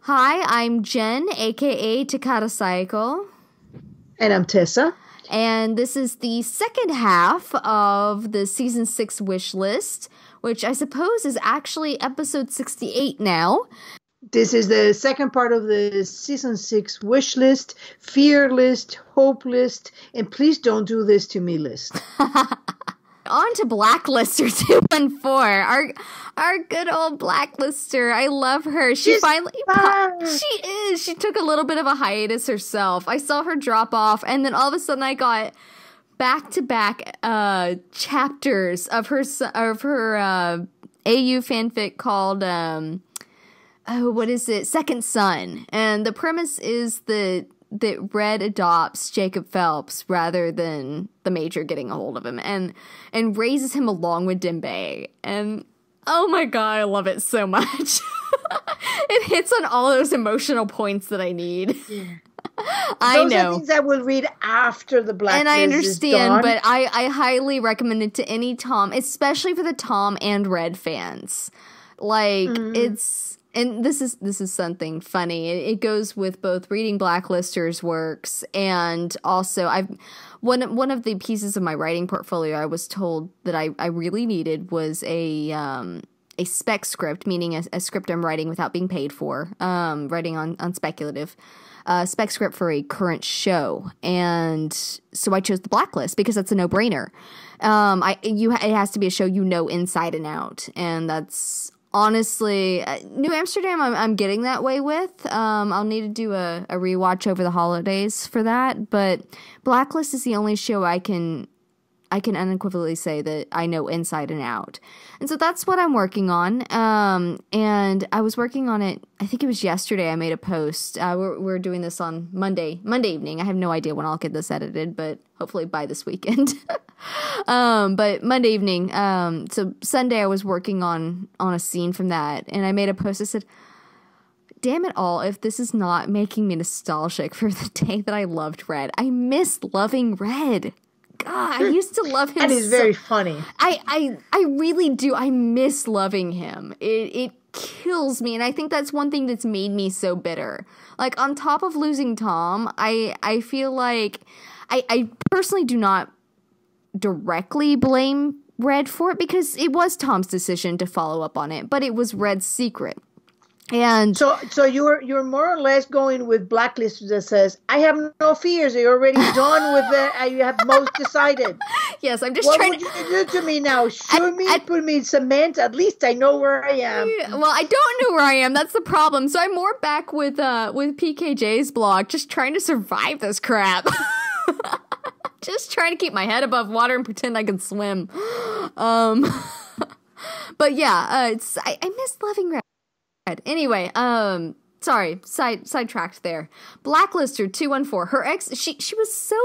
Hi, I'm Jen, aka Takata Cycle, And I'm Tessa. and this is the second half of the season 6 wish list, which I suppose is actually episode 68 now. This is the second part of the season 6 wish list, fear list, hope list, and please don't do this to me list. On to Blacklister 214, our good old Blacklister. I love her. She took a little bit of a hiatus herself. I saw her drop off, and then all of a sudden I got back-to-back chapters of her AU fanfic called Second Son. And the premise is that Red adopts Jacob Phelps rather than the Major getting a hold of him and raises him along with Dembe. And oh my god, I love it so much. It hits on all those emotional points that I need. Yeah. I Those know. are things I will read after the Blacklist And I understand, is done. but I highly recommend it to any Tom, especially for the Tom and Red fans. Like, and this is something funny. It goes with both reading Blacklister's works and also one of the pieces of my writing portfolio I was told that I really needed was a spec script, meaning a script I'm writing without being paid for, writing on speculative. Spec script for a current show, and so I chose the Blacklist because that's a no-brainer. It has to be a show you know inside and out, and that's honestly New Amsterdam. I'm getting that way with. I'll need to do a rewatch over the holidays for that, but Blacklist is the only show I can unequivocally say that I know inside and out. And so that's what I'm working on. And I was working on it, I think it was yesterday I made a post. We're doing this on Monday evening. I have no idea when I'll get this edited, but hopefully by this weekend. But Monday evening, so Sunday I was working on a scene from that, and I made a post that said, damn it all, if this is not making me nostalgic for the day that I loved Red. I miss loving Red. God, I used to love him. And he's very funny. I really do. I miss loving him. It kills me, and I think that's one thing that's made me so bitter. Like, on top of losing Tom, I feel like I personally do not directly blame Red for it because it was Tom's decision to follow up on it, but it was Red's secret. And so you're more or less going with Blacklist that says, I have no fears. You're already done with it. You have most decided. Yes, I'm just what trying would you do to me now? Shoot me, put me in cement. At least I know where I am. Well, I don't know where I am. That's the problem. So I'm more back with PKJ's blog, just trying to survive this crap. Just trying to keep my head above water and pretend I can swim. But yeah, I miss loving Red. Anyway, sorry, sidetracked there. Blacklister 214. Her ex, she was so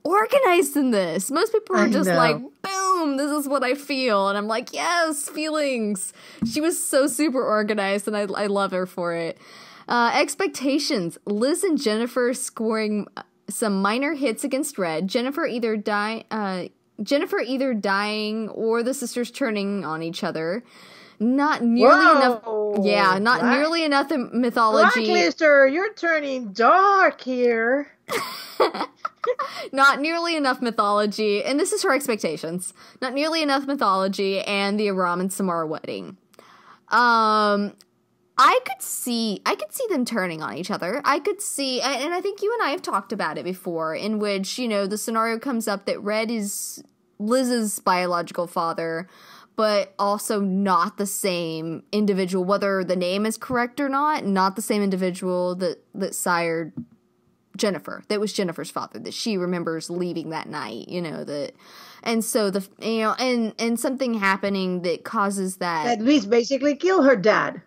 organized in this. Most people are just like, boom, this is what I feel, and I'm like, yes, feelings. She was so super organized, and I love her for it. Expectations: Liz and Jennifer scoring some minor hits against Red. Jennifer either dying, or the sisters turning on each other. Not nearly enough. Yeah, nearly enough mythology. Blacklister, you're turning dark here. Not nearly enough mythology, and this is her expectations. Not nearly enough mythology, and the Aram and Samara wedding. I could see them turning on each other. I could see, and I think you and I have talked about it before, in which, the scenario comes up that Red is Liz's biological father, but also not the same individual, whether the name is correct or not the same individual that sired Jennifer, that was Jennifer's father, that she remembers leaving that night, and so and something happening that causes that. At least basically kill her dad.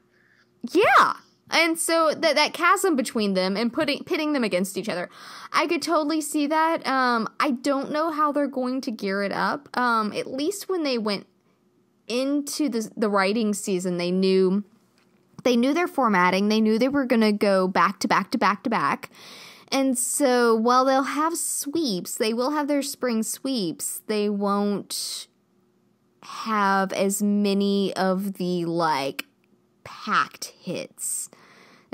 Yeah. And so that chasm between them and pitting them against each other, I could totally see that. I don't know how they're going to gear it up. At least when they went into the writing season, they knew their formatting. They knew they were going to go back to back to back to back. And so while they'll have sweeps, they will have their spring sweeps. They won't have as many of the packed hits.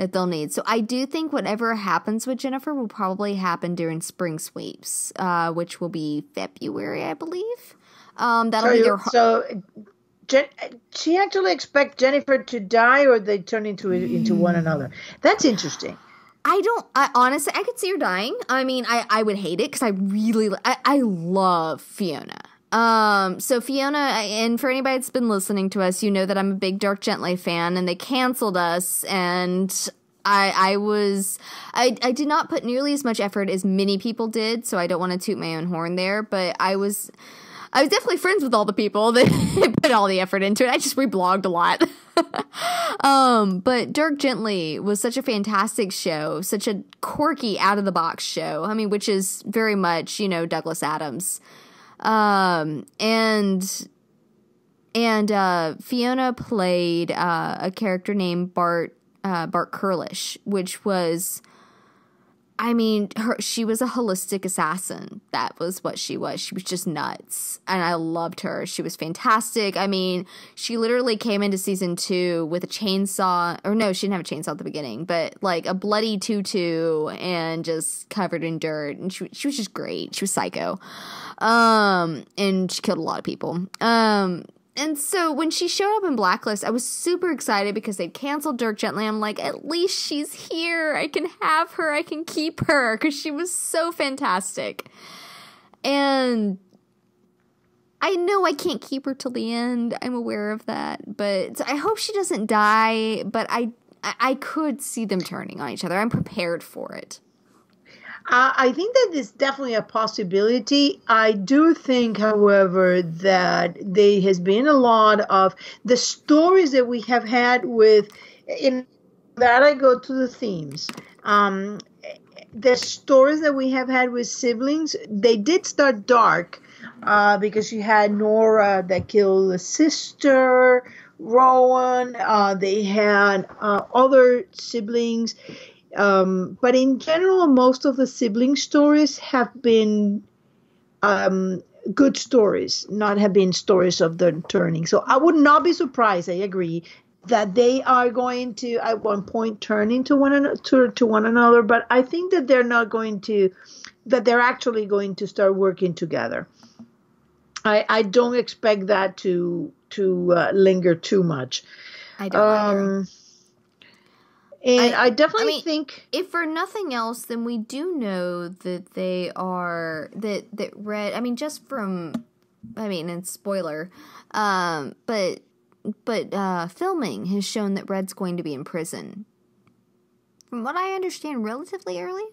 that they'll need. So I do think whatever happens with Jennifer will probably happen during spring sweeps, which will be February, I believe. That'll be their. She actually expect Jennifer to die, or they turn into one another. That's interesting. I honestly, I could see her dying. I mean, I would hate it because I love Fiona. So Fiona, and for anybody that's been listening to us, you know that I'm a big Dirk Gently fan, and they canceled us, and I did not put nearly as much effort as many people did, so I don't want to toot my own horn there, but I was definitely friends with all the people that put all the effort into it. I just reblogged a lot. But Dirk Gently was such a fantastic show, such a quirky, out-of-the-box show. I mean, which is very much, Douglas Adams. And Fiona played a character named Bart Kurlish, which was, I mean, she was a holistic assassin. That was what she was. She was just nuts. And I loved her. She was fantastic. I mean, she literally came into season 2 with a chainsaw. Or no, she didn't have a chainsaw at the beginning. But like a bloody tutu and just covered in dirt. And she was just great. She was psycho. And she killed a lot of people. And so when she showed up in Blacklist, I was super excited because they'd canceled Dirk Gently. I'm like, at least she's here. I can have her. I can keep her because she was so fantastic. And I know I can't keep her till the end. I'm aware of that. But I hope she doesn't die. But I could see them turning on each other. I'm prepared for it. I think that is definitely a possibility. I do think, however, that there has been a lot of the stories that we have had in that I go to the themes. The stories that we have had with siblings, they did start dark because you had Nora that killed the sister, Rowan. They had other siblings. But in general, most of the sibling stories have been good stories, not have been stories of the turning. So I would not be surprised, I agree, that they are going to at one point turn into one another. But I think that they're actually going to start working together. I don't expect that to linger too much. I don't either. And I definitely think, if for nothing else, then we do know that they are that Red. I mean, just from, and spoiler, but filming has shown that Red's going to be in prison. From what I understand, relatively early.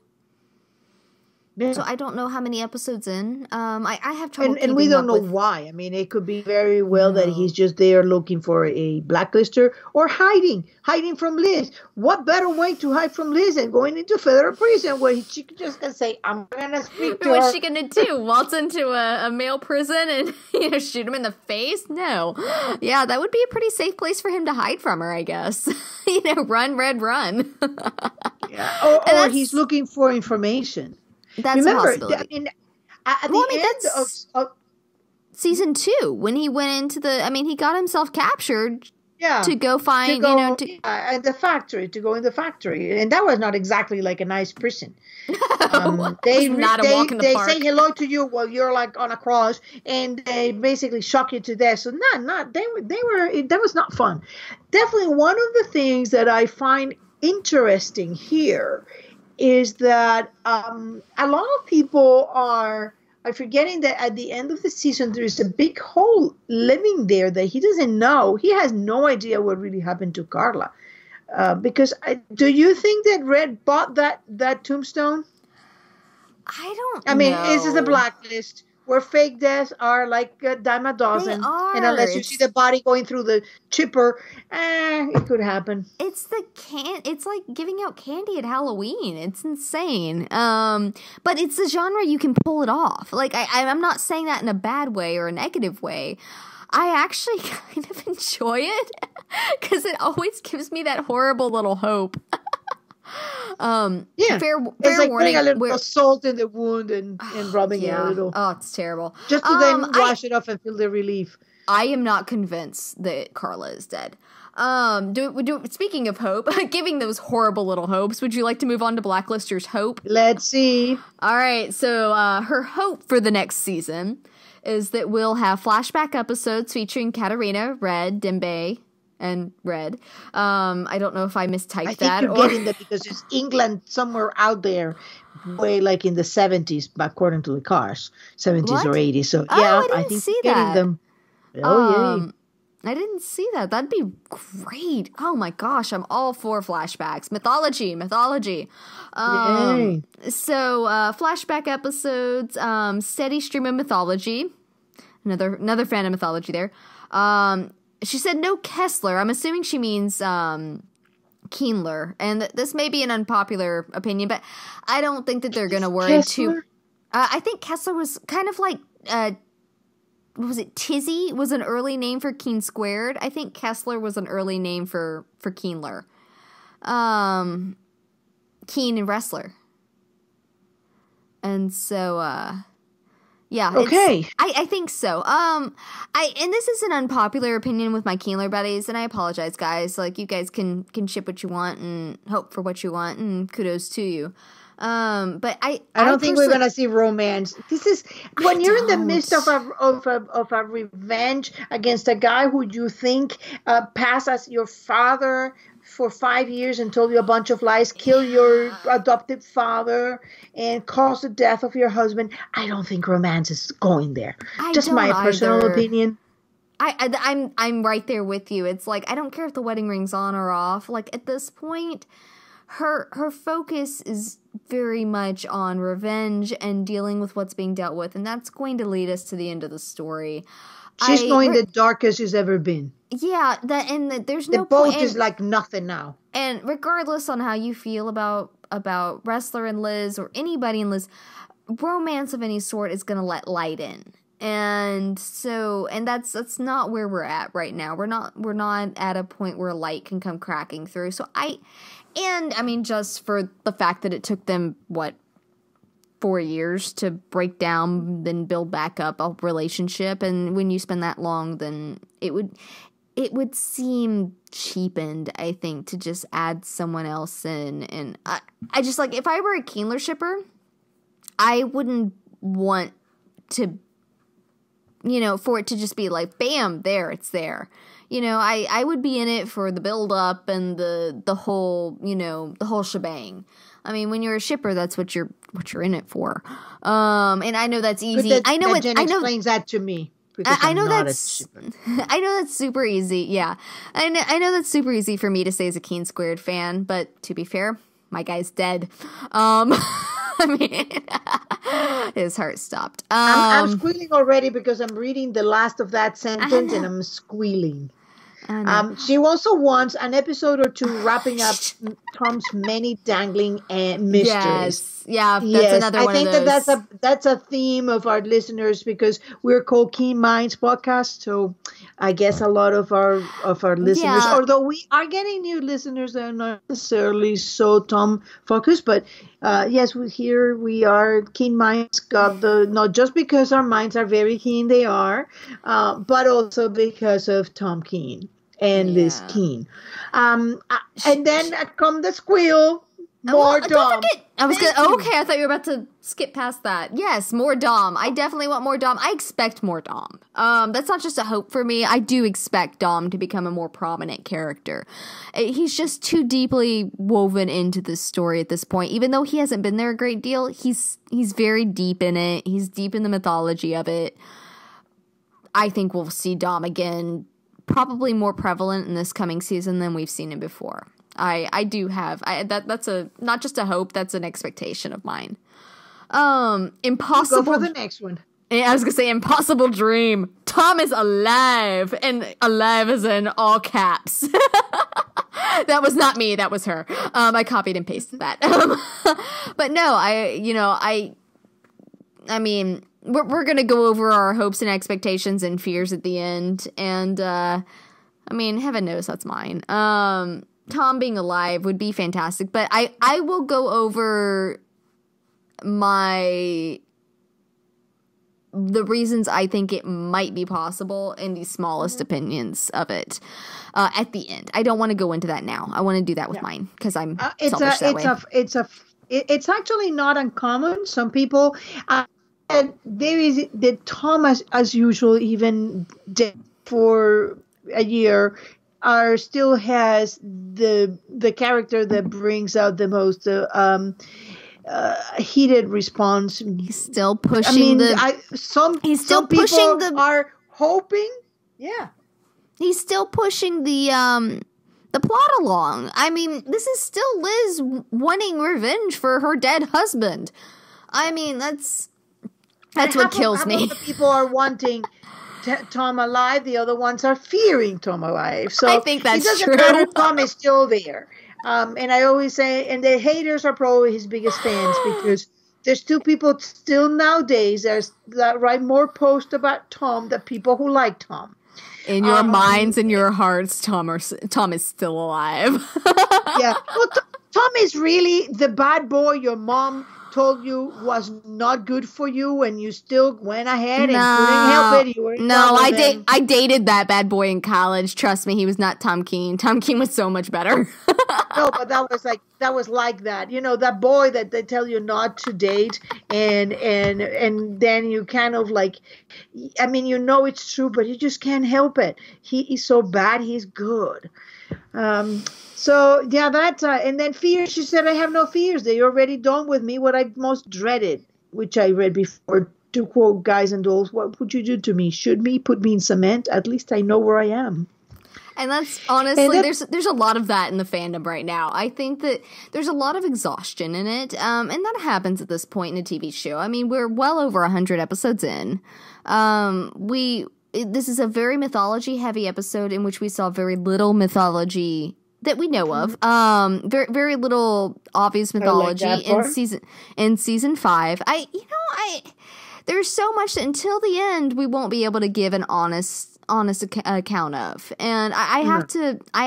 Yeah. So I don't know how many episodes in. I have trouble. And we don't know why. I mean, it could be very well that he's just there looking for a blacklister or hiding from Liz. What better way to hide from Liz than going into federal prison where she just can say, "I'm gonna speak to her." What's she gonna do? Waltz into a male prison and shoot him in the face? No. Yeah, that would be a pretty safe place for him to hide from her, I guess. Run, Red, run. Yeah. Or he's looking for information. That's a possibility. At the end of season 2, when he went into he got himself captured to go find, at the factory, to go in the factory. And that was not exactly like a nice prison. They not a walk in the park. Say hello to you while you're like on a cross, and they basically shock you to death. So that was not fun. Definitely one of the things that I find interesting here is that a lot of people are forgetting that at the end of the season, there is a big hole living there that he doesn't know. He has no idea what really happened to Carla. Because do you think that Red bought that tombstone? I don't know. This is a blacklist where fake deaths are like a dime a dozen. They are. And unless you see the body going through the chipper, it could happen. It's like giving out candy at Halloween. It's insane. But it's a genre you can pull it off. Like, I'm not saying that in a bad way or a negative way. I actually kind of enjoy it because it always gives me that horrible little hope. Fair it's like warning, putting a little salt in the wound and rubbing it a little. Oh, it's terrible. Just to then wash it off and feel the relief. I am not convinced that Carla is dead. Speaking of hope, giving those horrible little hopes, would you like to move on to Blacklister's hope? Let's see. All right, so her hope for the next season is that we'll have flashback episodes featuring Katarina, Red, Dembe, and Red. I don't know if I mistyped that. I think you're getting that because it's England somewhere out there, way like in the 70s, according to the cars, 70s What? or 80s. So Oh, yeah, I I didn't think see you're getting that. them. Oh yeah. I didn't see that. That'd be great. Oh my gosh, I'm all for flashbacks. Mythology. Yay. So flashback episodes, steady stream of mythology. Another fan of mythology there. She said no Kessler. I'm assuming she means Keenler. And this may be an unpopular opinion, but I don't think that they're going to worry too. I think Kessler was kind of like, what was it? Tizzy was an early name for Keen Squared. I think Kessler was an early name for Keenler. Keen and Wrestler. And so, yeah. Okay. I think so. And this is an unpopular opinion with my Keenler buddies, and I apologize, guys. Like, you guys can ship what you want and hope for what you want, and kudos to you. But I don't think we're gonna see romance. This is when you're in the midst of a revenge against a guy who you think passed as your father for 5 years and told you a bunch of lies, kill your adopted father, and caused the death of your husband. I don't think romance is going there. Just my personal opinion. I'm right there with you. It's like, I don't care if the wedding ring's on or off. Like, at this point, her focus is very much on revenge and dealing with what's being dealt with, and that's going to lead us to the end of the story. She's going the darkest she's ever been. Yeah, there's no point. The boat point. is like nothing now. And regardless on how you feel about Wrestler and Liz or anybody in Liz, romance of any sort is going to let light in. And so, and that's not where we're at right now. We're not at a point where light can come cracking through. So I mean, just for the fact that it took them, 4 years to break down, then build back up a relationship. And when you spend that long, then it would seem cheapened, I think, to just add someone else in. And I just, like, if I were a Keenler shipper, I wouldn't want to, for it to just be like, bam, there, it's there. I would be in it for the build up and the whole, the whole shebang. I mean, when you're a shipper, that's what you're in it for. And I know that's easy. Jen explains that to me. I know that's super easy. Yeah, I know that's super easy for me to say as a Keen Squared fan. But to be fair, my guy's dead. I mean, his heart stopped. I'm squealing already because I'm reading the last of that sentence and I'm squealing. She also wants an episode or two wrapping up Tom's many dangling mysteries. Yes, yeah, that's another one of those. I think that's a theme of our listeners because we're called Keen Minds podcast. So I guess a lot of our listeners, although we are getting new listeners that are not necessarily so Tom focused, but yes, we are Keen Minds. Not just because our minds are very keen, they are, but also because of Tom Keen and Liz Keen. And then come the squeal. More Dom. I thought you were about to skip past that. Yes, more Dom. I definitely want more Dom. I expect more Dom. That's not just a hope for me. I do expect Dom to become a more prominent character. He's just too deeply woven into this story at this point. Even though he hasn't been there a great deal, he's very deep in it. He's deep in the mythology of it. I think we'll see Dom again, probably more prevalent in this coming season than we've seen him before. I do have that's not just a hope, that's an expectation of mine. Impossible. Go for the next one. I was gonna say impossible dream. Tom is alive, and alive is in all caps. That was not me. That was her. I copied and pasted that. But no, I mean, we're gonna go over our hopes and expectations and fears at the end, and I mean, heaven knows that's mine. Tom being alive would be fantastic, but I will go over my the reasons I think it might be possible and the smallest opinions of it at the end. I don't want to go into that now. I want to do that with mine because I'm selfish that way. It's actually not uncommon. Some people, and there is the Thomas, as usual, even dead for a year, still has the character that brings out the most heated response. He's still pushing some people are hoping. Yeah, he's still pushing the plot along. I mean, this is still Liz wanting revenge for her dead husband. I mean, that's what kills me. The people are wanting Tom alive. The other ones are fearing Tom alive. So I think that's true. It doesn't matter. Tom is still there. And I always say, and the haters are probably his biggest fans because there's two people still nowadays that write more posts about Tom than people who like Tom. In your minds and your hearts, Tom is still alive. Yeah. Well, Tom is really the bad boy your mom told you was not good for you and you still went ahead and couldn't help it. You were I dated that bad boy in college. Trust me, he was not Tom Keene. Tom Keene was so much better. No, but that was like that. You know, that boy that they tell you not to date and then you kind of like, I mean, you know it's true, but you just can't help it. He is so bad, he's good. So yeah, that and then fears. She said, "I have no fears. They already done with me what I most dreaded," which I read before. To quote Guys and Dolls, "What would you do to me? Shoot me? Put me in cement? At least I know where I am." And that's honestly, there's a lot of that in the fandom right now. I think that there's a lot of exhaustion in it, and that happens at this point in a TV show. I mean, we're well over 100 episodes in. This is a very mythology-heavy episode in which we saw very little mythology that we know of. Very, very little obvious mythology in season 5. There's so much that until the end we won't be able to give an honest account of, and I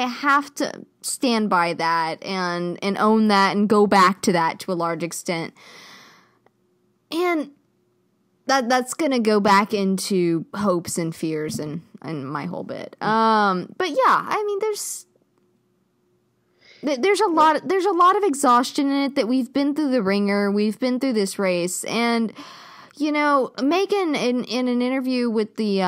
have to stand by that and own that and go back to that to a large extent, and that's gonna go back into hopes and fears and my whole bit. But yeah, I mean, there's a lot of exhaustion in it, that we've been through the ringer, we've been through this race, and you know, Megan in an interview with the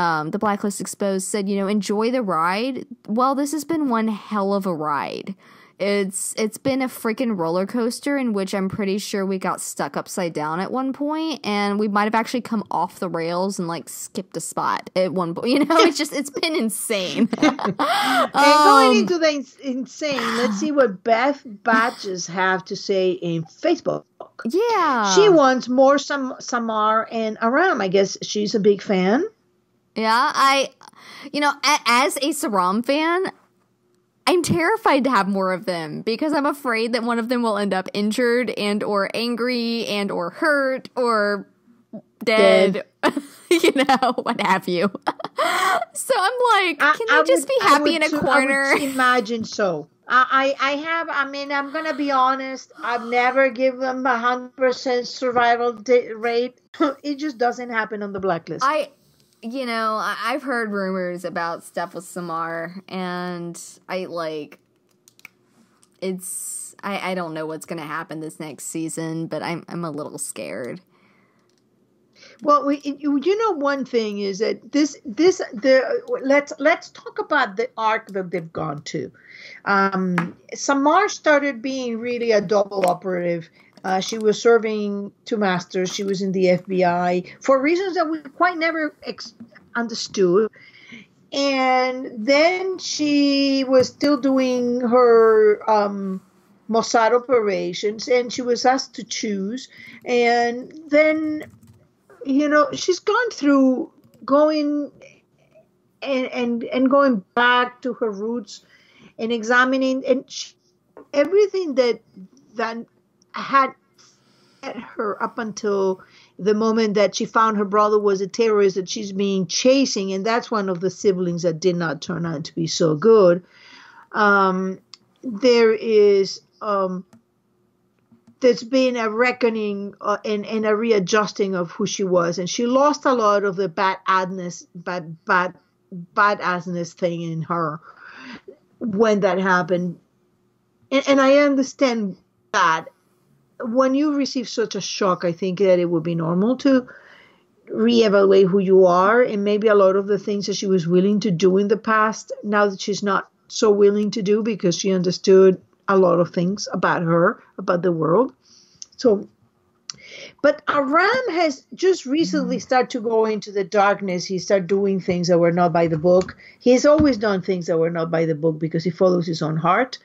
Blacklist Exposed said, you know, enjoy the ride. Well, this has been one hell of a ride. It's been a freaking roller coaster in which I'm pretty sure we got stuck upside down at one point, and we might have actually come off the rails and like skipped a spot at one point. You know, it's been insane. And going into the insane, let's see what Beth Batches have to say in Facebook. Yeah, she wants more Samar and Aram. I guess she's a big fan. Yeah, as a Saram fan, I'm terrified to have more of them because I'm afraid that one of them will end up injured and or angry and or hurt or dead. You know, what have you. So I'm like, can they just be happy in a corner? I would imagine so. I'm going to be honest. I've never given them 100% survival rate. It just doesn't happen on the Blacklist. I've heard rumors about stuff with Samar, and I don't know what's going to happen this next season, but I'm a little scared. Well, one thing is that let's talk about the arc that they've gone to. Samar started being really a double operative. She was serving two masters. She was in the FBI for reasons that we quite never understood. And then she was still doing her Mossad operations, and she was asked to choose. And then, she's gone through going and going back to her roots and examining and everything that had set her up until the moment that she found her brother was a terrorist that she's being chasing, and that's one of the siblings that did not turn out to be so good. There is there's been a reckoning and a readjusting of who she was, and she lost a lot of the badassness thing in her when that happened. And I understand that when you receive such a shock, I think that it would be normal to reevaluate who you are, and maybe a lot of the things that she was willing to do in the past, now that she's not so willing to do because she understood a lot of things about her, about the world. So, but Aram has just recently started to go into the darkness. He started doing things that were not by the book. He has always done things that were not by the book because he follows his own heart.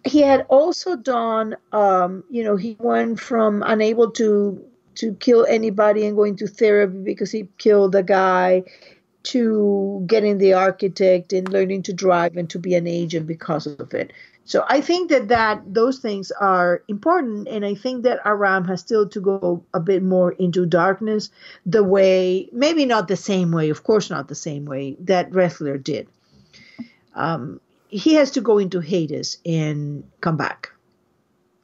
He had also done, he went from unable to kill anybody and going to therapy because he killed a guy, to getting the architect and learning to drive and to be an agent because of it. So I think that those things are important, and I think that Aram has still to go a bit more into darkness, the way, maybe not the same way, of course not the same way, that Rethler did. He has to go into Hades and come back.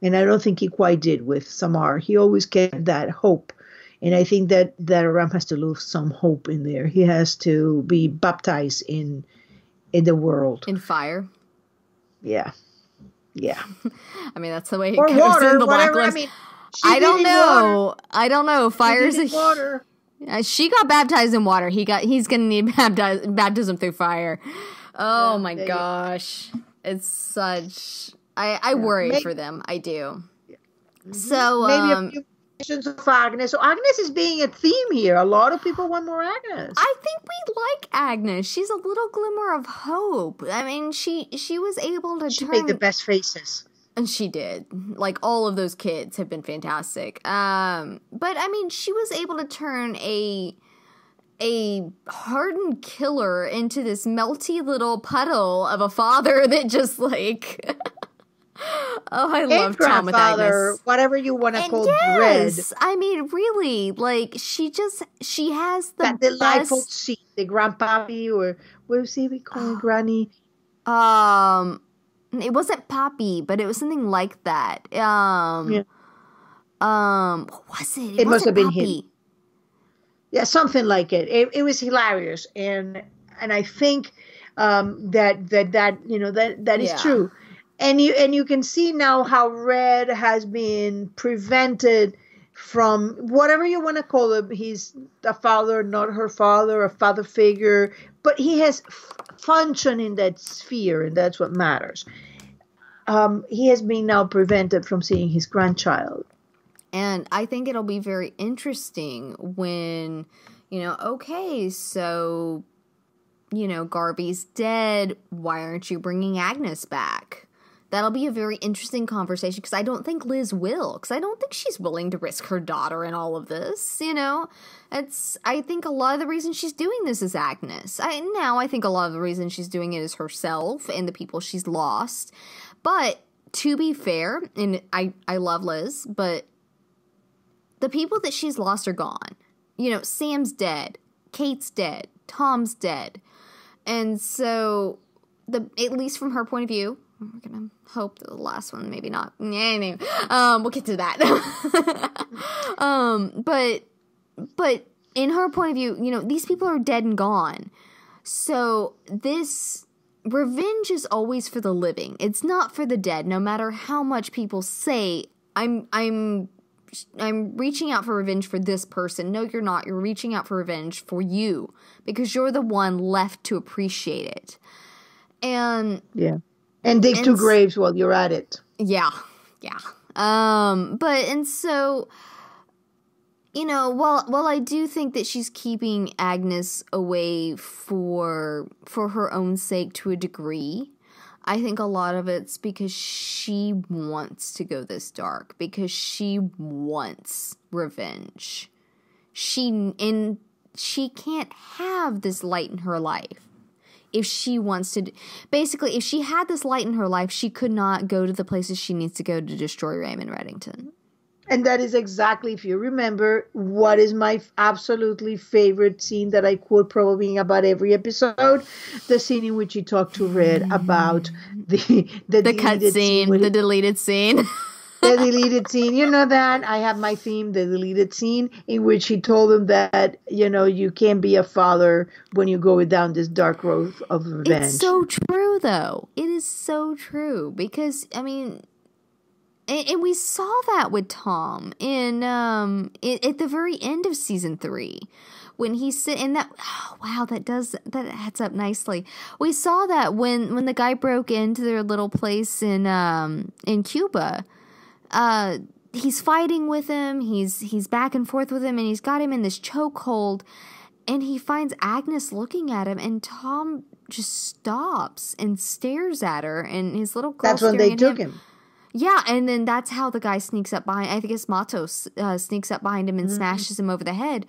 And I don't think he quite did with Samar. He always kept that hope. And I think that Aram has to lose some hope in there. He has to be baptized in the world. In fire? Yeah. Yeah. I mean, that's the way it or goes water, in the whatever. blacklist. I mean, I don't know. I don't know. Fire's a water. She got baptized in water. He's going to need baptism through fire. Oh my gosh. It's such I worry for them. I do. Yeah. So maybe a few mentions of Agnes. So Agnes is being a theme here. A lot of people want more Agnes. I think we like Agnes. She's a little glimmer of hope. I mean, she was able to She made the best faces. And she did. Like, all of those kids have been fantastic. But I mean, she was able to turn a hardened killer into this melty little puddle of a father that just like oh, I love Tom with Agnes. Whatever you want to call Dread. Dread. I mean, really, like she has that delightful scene, the grandpappy, or what was he calling Granny? It wasn't Poppy, but it was something like that. What was it? It must have been Poppy. him. Yeah, something like it. It was hilarious, and I think that is true, and you can see now how Red has been prevented from whatever you want to call him. He's a father, not her father, a father figure, but he has function in that sphere, and that's what matters. He has been now prevented from seeing his grandchild. And I think it'll be very interesting when, okay, so, Garvey's dead. Why aren't you bringing Agnes back? That'll be a very interesting conversation because I don't think Liz will. Because I don't think she's willing to risk her daughter in all of this, I think a lot of the reason she's doing this is Agnes. I think a lot of the reason she's doing it is herself and the people she's lost. But to be fair, and I love Liz, but the people that she's lost are gone. Sam's dead. Kate's dead. Tom's dead. And so, at least from her point of view, we're going to hope that the last one, maybe not. Anyway, we'll get to that. But in her point of view, these people are dead and gone. So this revenge is always for the living. It's not for the dead, no matter how much people say, I'm reaching out for revenge for this person. No, you're not. You're reaching out for revenge for you because you're the one left to appreciate it. And dig two graves while you're at it. Yeah. So while I do think that she's keeping Agnes away for her own sake to a degree, I think a lot of it's because she wants to go this dark, because she wants revenge. She can't have this light in her life if she wants to. Basically, if she had this light in her life, she could not go to the places she needs to go to destroy Raymond Reddington. And that is exactly, if you remember, what is my absolutely favorite scene that I quote probably in about every episode, the scene in which he talked to Red about the cut scene, the deleted scene. The deleted scene, you know that I have my theme, the deleted scene in which he told him that, you can't be a father when you go down this dark road of revenge. It's so true, though. It is so true because, I mean, and we saw that with Tom at the very end of season 3. When he's sitting, that, oh, wow, that adds up nicely. We saw that when the guy broke into their little place in Cuba. He's fighting with him. He's back and forth with him, and he's got him in this chokehold. And he finds Agnes looking at him, and Tom just stops and stares at her, and his little girl. That's when they took him. Yeah, and then that's how the guy sneaks up behind. I think it's Mato sneaks up behind him and smashes him over the head.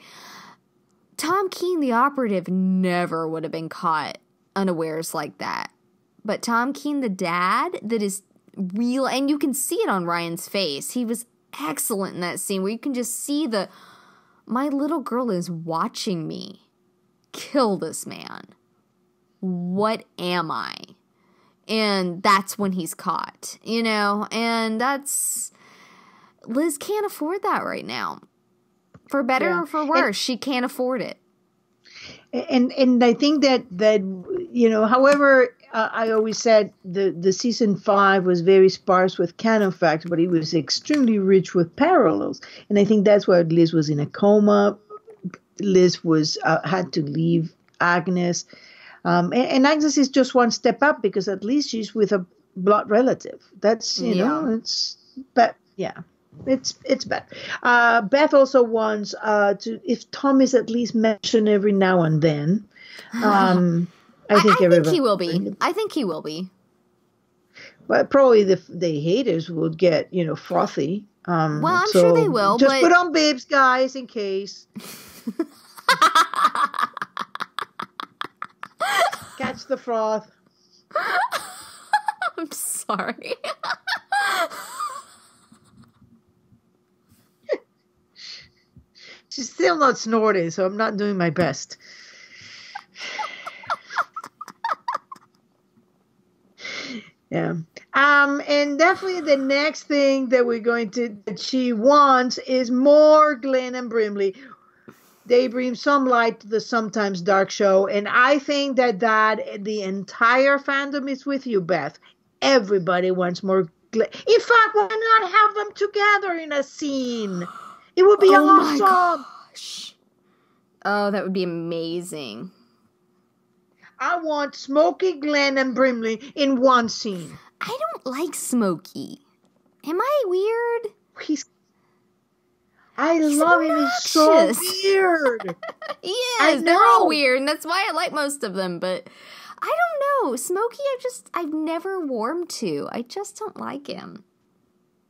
Tom Keen, the operative, never would have been caught unawares like that. But Tom Keen, the dad, that is real, and you can see it on Ryan's face. He was excellent in that scene where you can just see my little girl is watching me kill this man. What am I? And that's when he's caught, and Liz can't afford that right now. For better or for worse, she can't afford it. And I think that however, I always said the season 5 was very sparse with canon facts, but it was extremely rich with parallels. And I think that's why Liz was in a coma. Liz was had to leave Agnes. And Agnes is just one step up because at least she's with a blood relative. That's, it's, but yeah. It's bad. Beth also wants if Tom is at least mentioned every now and then. I think he will be. I think he will be. But probably the haters will get frothy. Well, I'm sure they will. Just put on bibs, guys, in case. Catch the froth. I'm sorry. She's still not snorting, so I'm not doing my best. Yeah. And definitely the next thing that she wants is more Glenn and Brimley. They bring some light to the sometimes dark show, and I think that the entire fandom is with you, Beth. Everybody wants more Glenn. In fact, why not have them together in a scene? It would be awesome. My gosh. Oh, that would be amazing. I want Smokey, Glenn, and Brimley in one scene. I don't like Smokey. Am I weird? I love him. He's so weird. He is. They're all weird, and that's why I like most of them. But I don't know. Smokey, I've never warmed to. I just don't like him.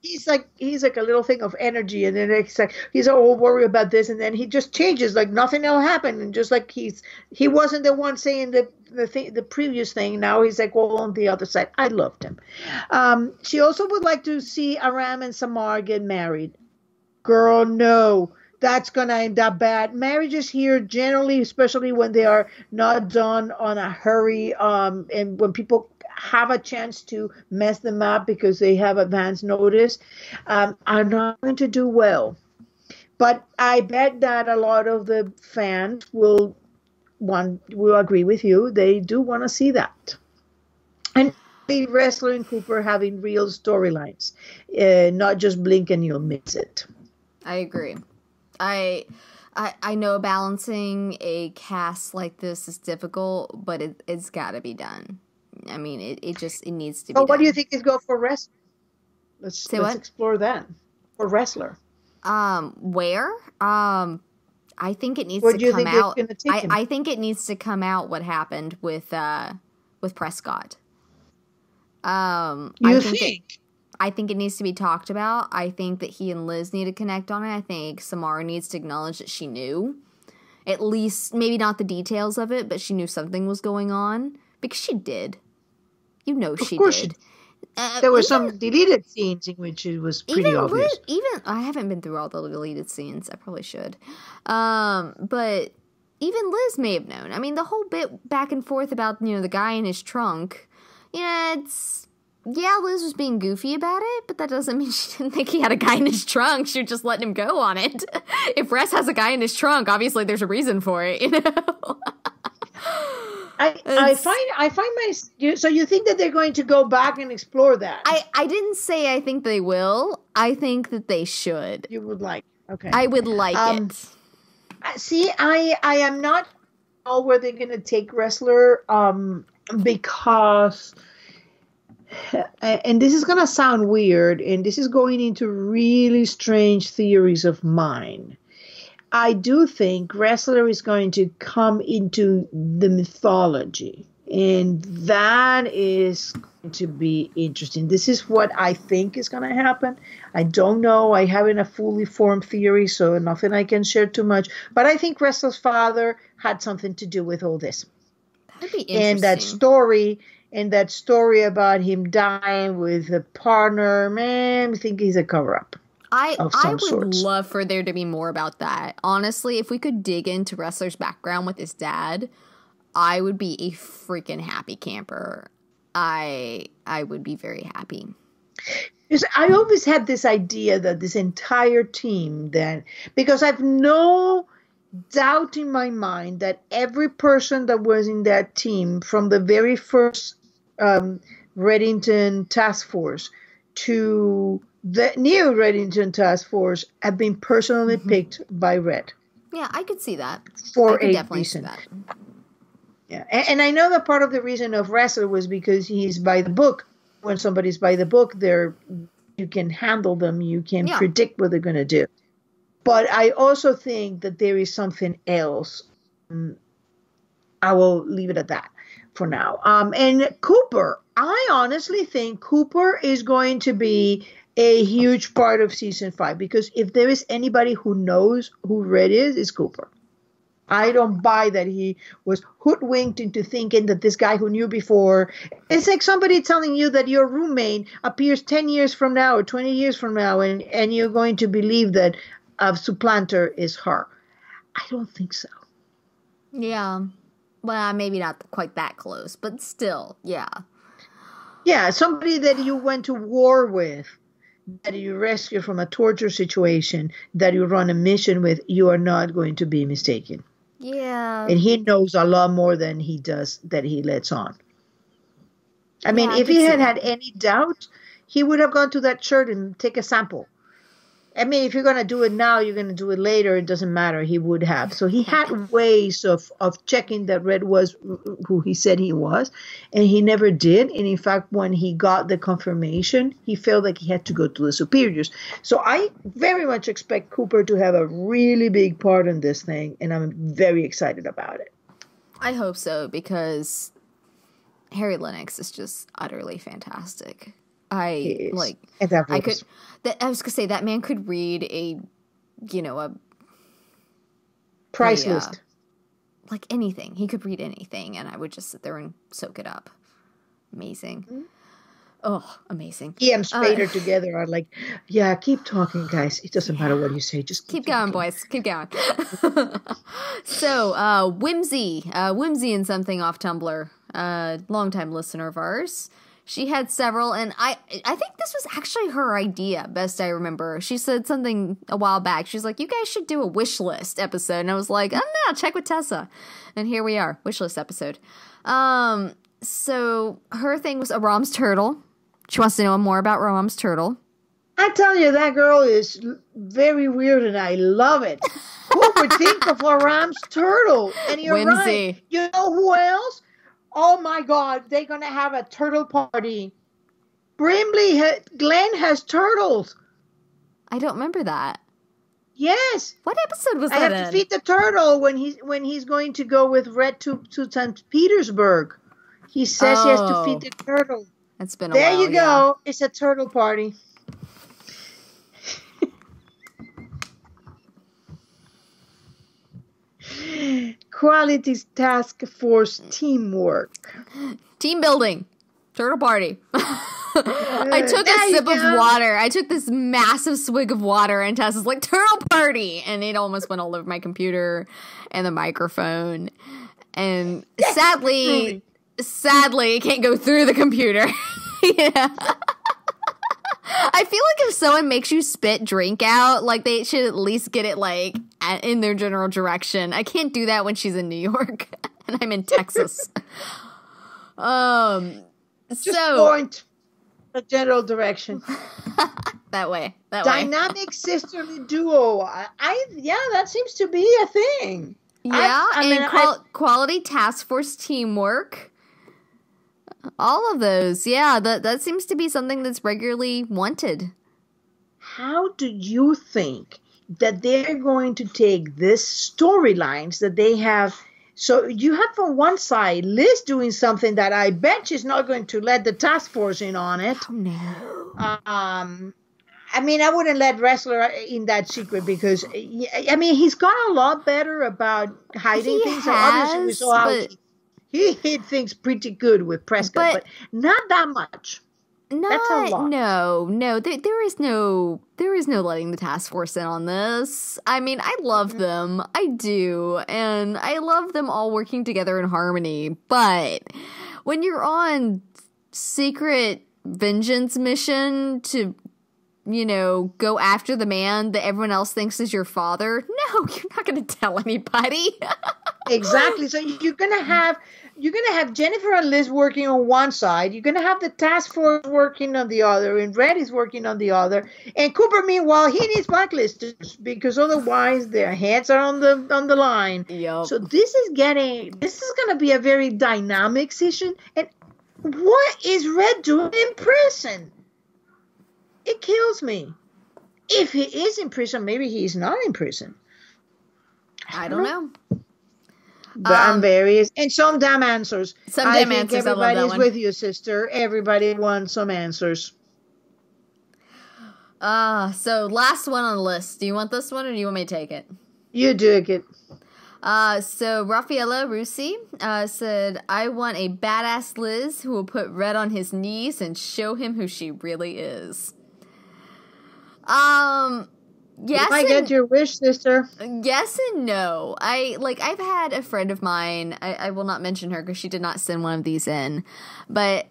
He's like a little thing of energy, and then it's like he's all worried about this, and then he just changes like nothing will happen, and just like he wasn't the one saying the previous thing. Now he's like all on the other side. I loved him. She also would like to see Aram and Samar get married. Girl, no, that's gonna end up bad. Marriages here generally, especially when they are not done on a hurry, and when people have a chance to mess them up because they have advance notice, are not going to do well. But I bet that a lot of the fans will agree with you. They do want to see that. And the Wrestler and Cooper having real storylines, not just blink and you'll miss it. I agree. I know balancing a cast like this is difficult, but it's got to be done. I mean, it needs to be done. What do you think is go for wrestler? Let's explore that. For wrestler. Where? I think it needs to come out. I think it needs to come out what happened with Prescott. I think it needs to be talked about. I think that he and Liz need to connect on it. I think Samara needs to acknowledge that she knew. At least, maybe not the details of it, but she knew something was going on. Because she did. She did. There were some deleted scenes in which it was pretty obvious. I haven't been through all the deleted scenes. I probably should. But even Liz may have known. I mean, the whole bit back and forth about, the guy in his trunk. Yeah, Yeah, Liz was being goofy about it, but that doesn't mean she didn't think he had a guy in his trunk. She was just letting him go on it. If Ress has a guy in his trunk, obviously there's a reason for it, you know? I find so you think that they're going to go back and explore that? I didn't say I think they will. I think that they should. You would like, okay. I would like it. See, I am not sure where they're going to take Wrestler, because, and this is going to sound weird, and this is going into really strange theories of mine. I do think Wrestler is going to come into the mythology, and that is going to be interesting. This is what I think is going to happen. I don't know. I haven't a fully formed theory, so nothing I can share too much. But I think Wrestler's father had something to do with all this. That'd be interesting. And that story about him dying with a partner, man, I think he's a cover-up. I would love for there to be more about that. Honestly, if we could dig into Wrestler's background with his dad, I would be a freaking happy camper. I would be very happy. I always had this idea that this entire team then, because I've no doubt in my mind that every person that was in that team from the very first Reddington Task Force to the new Reddington Task Force have been personally picked by Red. Yeah, I could see that. For a reason. Yeah, and I know that part of the reason of Wrestler was because he's by the book. When somebody's by the book, you can handle them. You can predict what they're going to do. But I also think that there is something else. I will leave it at that for now. And Cooper, I honestly think Cooper is going to be a huge part of season 5, because if there is anybody who knows who Red is, it's Cooper. I don't buy that he was hoodwinked into thinking that this guy who knew before, it's like somebody telling you that your roommate appears 10 years from now or 20 years from now, and you're going to believe that a supplanter is her. I don't think so. Yeah. Well, maybe not quite that close, but still, yeah. Yeah, somebody that you went to war with, that you rescue from a torture situation, that you run a mission with, you are not going to be mistaken. Yeah. And he knows a lot more than he does that he lets on. I mean, if he had any doubt, he would have gone to that church and take a sample. I mean, if you're going to do it now, you're going to do it later. It doesn't matter. He would have. So he had ways of checking that Red was who he said he was, and he never did. And in fact, when he got the confirmation, he felt like he had to go to the superiors. So I very much expect Cooper to have a really big part in this thing, and I'm very excited about it. I hope so, because Harry Lennox is just utterly fantastic. I was gonna say that man could read a price list, like anything. He could read anything, and I would just sit there and soak it up. Amazing. Mm-hmm. Oh, amazing. He and Spader together are like, yeah, keep talking, guys. It doesn't matter what you say. Just keep going, boys. Keep going. So, Whimsy and something off Tumblr, longtime listener of ours. She had several, and I think this was actually her idea, best I remember. She said something a while back. She's like, you guys should do a wish list episode. And I was like, oh, no, check with Tessa. And here we are, wish list episode. So her thing was a Rom's turtle. She wants to know more about Rom's turtle. I tell you, that girl is very weird, and I love it. Who would think of a Rom's turtle? And you're Whimsy. Right. You know who else? Oh my God, they're going to have a turtle party. Glenn has turtles. I don't remember that. Yes. What episode was I that have to feed the turtle when he's going to go with Red to St. Petersburg. He says he has to feed the turtle. It's been a while. There you go. It's a turtle party. Quality task force teamwork. Team building. Turtle party. I took a sip of water. I took this massive swig of water, and Tess was like, turtle party! And it almost went all over my computer and the microphone. And sadly, it can't go through the computer. Yeah. I feel like if someone makes you spit drink out, like they should at least get it like in their general direction. I can't do that when she's in New York and I'm in Texas. Just point the general direction. that way. Dynamic sisterly duo. That seems to be a thing. Yeah, quality task force teamwork. All of those. Yeah, that seems to be something that's regularly wanted. How do you think that they're going to take this storylines that they have? So you have from one side Liz doing something that I bet she's not going to let the task force in on it. Oh, no. I mean, I wouldn't let Wrestler in that secret because, I mean, he's got a lot better about hiding things. Obviously, we saw how he hid things pretty good with Prescott, but not that much. That's a lot. No. There is no letting the task force in on this. I mean, I love them. I do. And I love them all working together in harmony. But when you're on secret vengeance mission to, go after the man that everyone else thinks is your father, no, you're not going to tell anybody. Exactly. So you're going to have Jennifer and Liz working on one side. You're going to have the task force working on the other, and Red is working on the other. And Cooper, meanwhile, he needs blacklisters because otherwise their heads are on the line. Yep. So this is going to be a very dynamic season. And what is Red doing in prison? It kills me. If he is in prison, maybe he's not in prison. I don't know. But I'm various and some damn answers. I think everybody's with you, sister. Everybody wants some answers. So last one on the list. Do you want this one or do you want me to take it? You do it. So Raffaella Russi said, I want a badass Liz who will put Red on his knees and show him who she really is. Yes, I get your wish, sister. Yes and no. I've had a friend of mine, I will not mention her because she did not send one of these in, but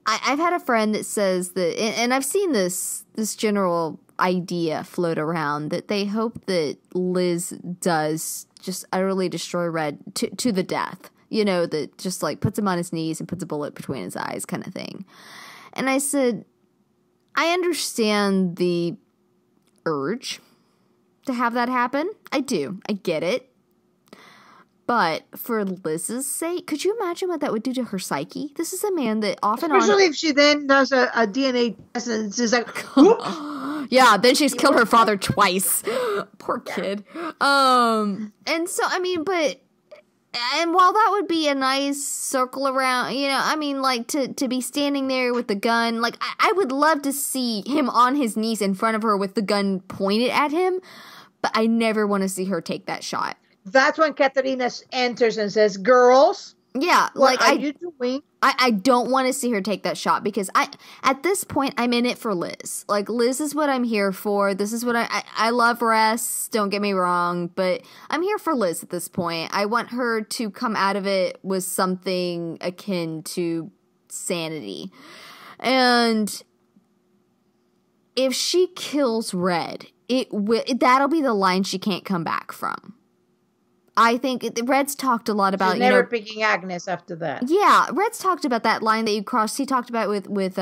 I've had a friend that says that, and I've seen this general idea float around, that they hope that Liz does just utterly destroy Red to the death. That just puts him on his knees and puts a bullet between his eyes kind of thing. And I said, I understand the urge to have that happen. I do. I get it. But for Liz's sake, could you imagine what that would do to her psyche? This is a man that off and on... Especially if she then does a DNA test and it's just like, whoops. Yeah, then she's killed her father twice. Poor kid. And so, I mean, and while that would be a nice circle around, to be standing there with the gun, I would love to see him on his knees in front of her with the gun pointed at him, but I never want to see her take that shot. That's when Katarina enters and says, girls, yeah, what are you doing? I don't want to see her take that shot because at this point, I'm in it for Liz. Liz is what I'm here for. This is what I love rest, don't get me wrong, but I'm here for Liz at this point. I want her to come out of it with something akin to sanity. And if she kills Red, that'll be the line she can't come back from. I think Red's talked a lot about... She's never picking Agnes after that. Yeah, Red's talked about that line that you crossed. He talked about with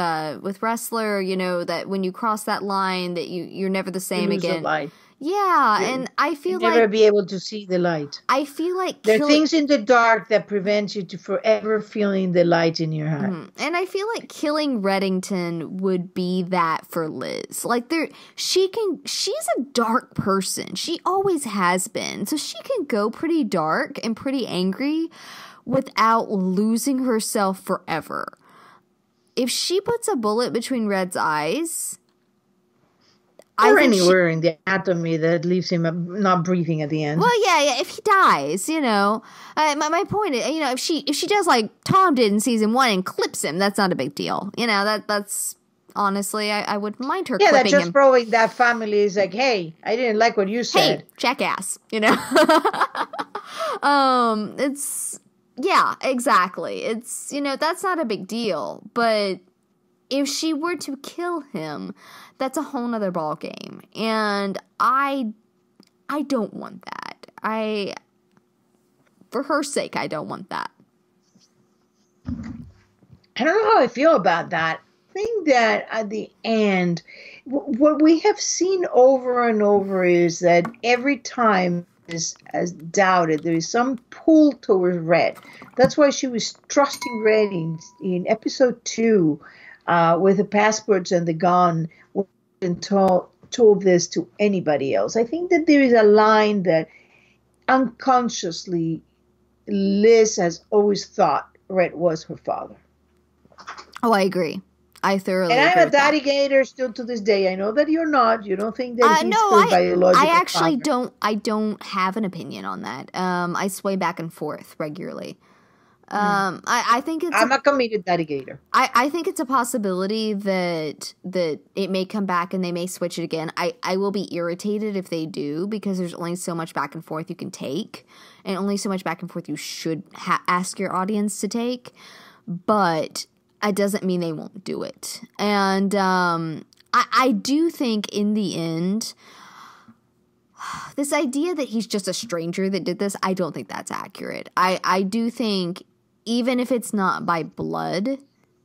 Wrestler, that when you cross that line that you're never the same again. Light. Yeah, and I feel never be able to see the light. I feel like... There are things in the dark that prevent you to forever feeling the light in your heart. Mm-hmm. And I feel like killing Reddington would be that for Liz. She's a dark person. She always has been. So she can go pretty dark and pretty angry without losing herself forever. If she puts a bullet between Red's eyes... Or anywhere in the anatomy that leaves him not breathing at the end. Well, yeah. If he dies, my point is, if she does like Tom did in season 1 and clips him, that's not a big deal. That's honestly, I wouldn't mind her clipping him. Yeah, that just proving that family is like, hey, I didn't like what you said. Hey, jackass. Yeah, exactly. It's, that's not a big deal. But if she were to kill him, that's a whole nother ball game. And I don't want that. For her sake, I don't want that. I don't know how I feel about that. I think that at the end, what we have seen over and over is that every time is as doubted, there is some pull towards Red. That's why she was trusting Red in episode 2 with the passports and the gun, and told this to anybody else. I think that there is a line that unconsciously Liz has always thought Red was her father. Oh, I agree. I thoroughly agree. And I'm a daddy gator still to this day. I know that you're not. You don't think that he's no, her biological I actually father. don't. I don't have an opinion on that. I sway back and forth regularly. I think it's. I'm a committed daddy gator. I think it's a possibility that it may come back and they may switch it again. I will be irritated if they do, because there's only so much back and forth you can take, and only so much back and forth you should ask your audience to take. But it doesn't mean they won't do it. And I do think in the end, this idea that he's just a stranger that did this, I don't think that's accurate. I do think, even if it's not by blood,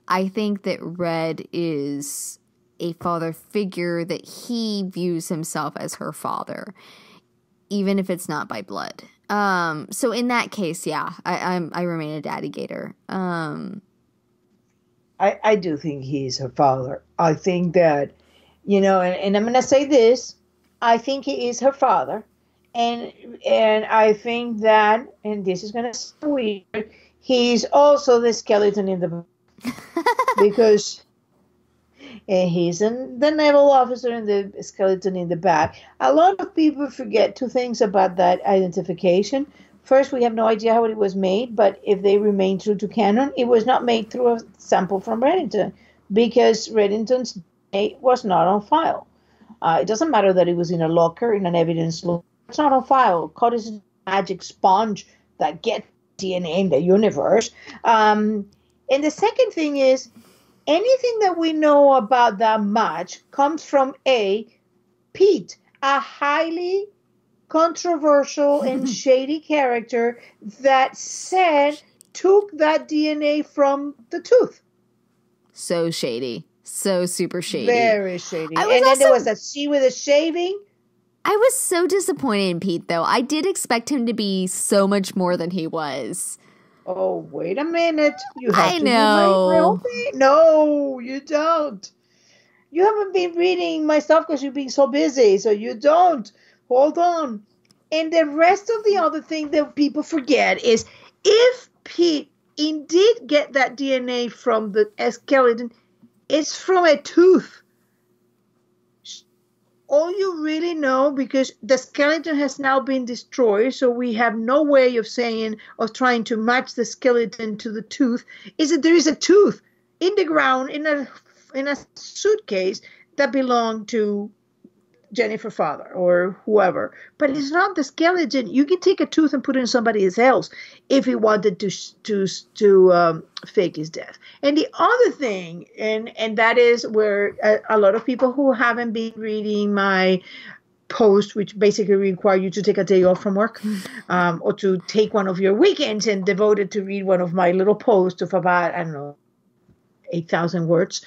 I think that Red is a father figure, that he views himself as her father, even if it's not by blood. So in that case, yeah, I remain a daddy gator. I do think he's her father. I think that, and I'm going to say this, I think he is her father. And I think that, and this is going to sound weird, he's also the skeleton in the book. Because he's the naval officer and the skeleton in the back. A lot of people forget 2 things about that identification. First, we have no idea how it was made, but if they remain true to canon, it was not made through a sample from Reddington, because Reddington's DNA was not on file. It doesn't matter that it was in a locker, in an evidence locker. It's not on file. Code is a magic sponge that gets DNA in the universe. And the second thing is, anything that we know about that match comes from Pete, a highly controversial and shady character that took that DNA from the tooth. So shady. So super shady. Very shady. And then there was that scene with the shaving. I was so disappointed in Pete, though. I did expect him to be so much more than he was. Oh, wait a minute. You have I to know. No, you don't. You haven't been reading my stuff because you've been so busy, so you don't. Hold on. And the rest of the other thing that people forget is, if Pete indeed get that DNA from the skeleton, it's from a tooth. All you really know, because the skeleton has now been destroyed, so we have no way of trying to match the skeleton to the tooth, is that there is a tooth in the ground in a suitcase that belonged to Jennifer's father or whoever. But it's not the skeleton. You can take a tooth and put it in somebody else if he wanted to fake his death. And the other thing, and that is where a lot of people who haven't been reading my post, which basically require you to take a day off from work, or to take one of your weekends and devote it to read one of my little posts of about, I don't know, 8,000 words,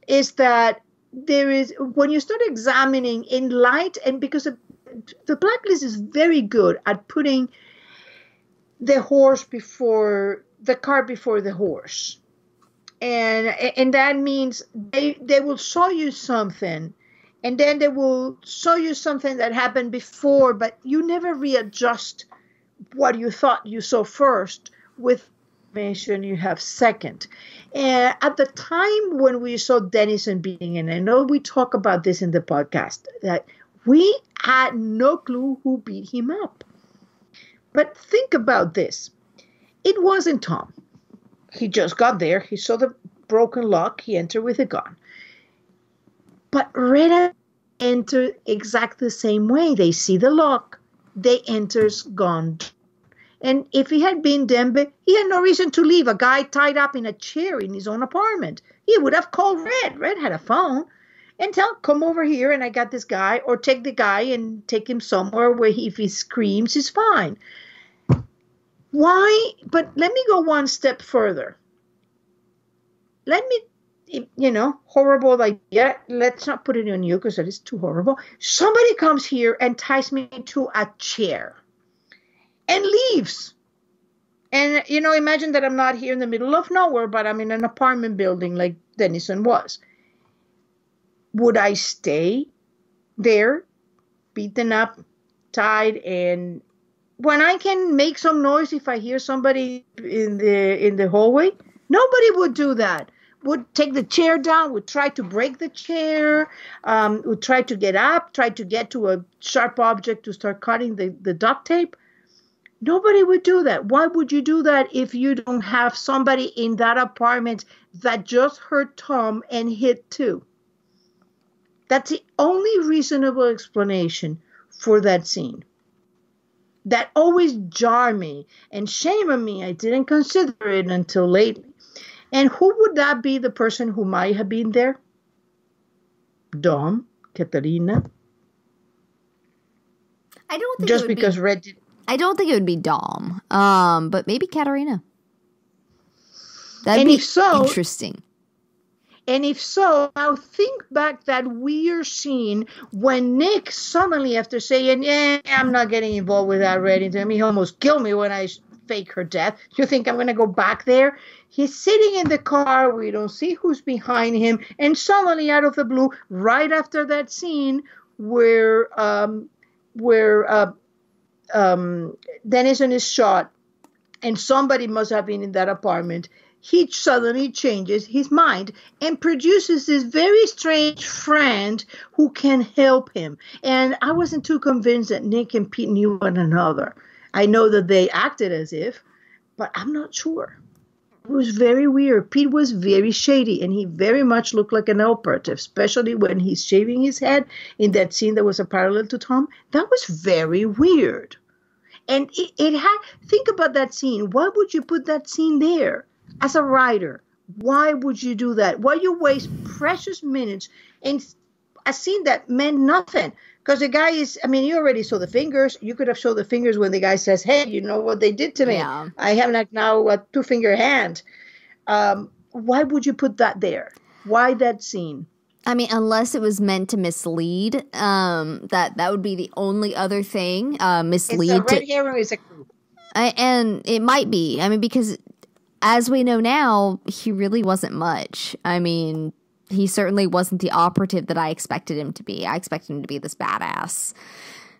is that there is, when you start examining in light, and because the Blacklist is very good at putting the cart before the horse. And that means they will show you something, and then they will show you something that happened before, but you never readjust what you thought you saw first with information you have second. And at the time when we saw Dennison beating, and I know we talk about this in the podcast, that we had no clue who beat him up. But think about this. It wasn't Tom. He just got there. He saw the broken lock. He entered with a gun. But Red entered exactly the same way. They see the lock. They enters gun. And if he had been Dembe, he had no reason to leave a guy tied up in a chair in his own apartment. He would have called Red. Red had a phone. And come over here and I got this guy, or take the guy and take him somewhere where if he screams, he's fine. Why? But let me go one step further. Let me, horrible, like, yeah, let's not put it on you because that is too horrible. Somebody comes here and ties me to a chair and leaves. And, imagine that I'm not here in the middle of nowhere, but I'm in an apartment building like Denison was. Would I stay there, beaten up, tied, and when I can make some noise if I hear somebody in the hallway? Nobody would do that. Would take the chair down, would try to break the chair, would try to get up, try to get to a sharp object to start cutting the duct tape. Nobody would do that. Why would you do that if you don't have somebody in that apartment that just hurt Tom and hit too? That's the only reasonable explanation for that scene. That always jarred me, and shame on me, I didn't consider it until lately. And who would that be, the person who might have been there? Dom, Katarina. I don't think just because Red did. I don't think it would be Dom, but maybe Katarina. That'd be interesting. And if so, now think back that weird scene when Nick suddenly, after saying, yeah, I'm not getting involved with that Red, he almost killed me when I fake her death. You think I'm going to go back there? He's sitting in the car. We don't see who's behind him. And suddenly, out of the blue, right after that scene where Denison is shot and somebody must have been in that apartment, he suddenly changes his mind and produces this very strange friend who can help him. And I wasn't too convinced that Nick and Pete knew one another. I know that they acted as if, but I'm not sure. It was very weird. Pete was very shady, and he very much looked like an operative, especially when he's shaving his head in that scene that was a parallel to Tom. That was very weird. And think about that scene. Why would you put that scene there? As a writer, why would you do that? Why you waste precious minutes in a scene that meant nothing? Because the guy you already saw the fingers. You could have shown the fingers when the guy says, hey, you know what they did to me? Yeah. I have now a 2-finger hand. Why would you put that there? Why that scene? Unless it was meant to mislead, that would be the only other thing. Mislead. It's a red herring is a clue. And it might be. Because as we know now, he really wasn't much. He certainly wasn't the operative that I expected him to be. I expected him to be this badass,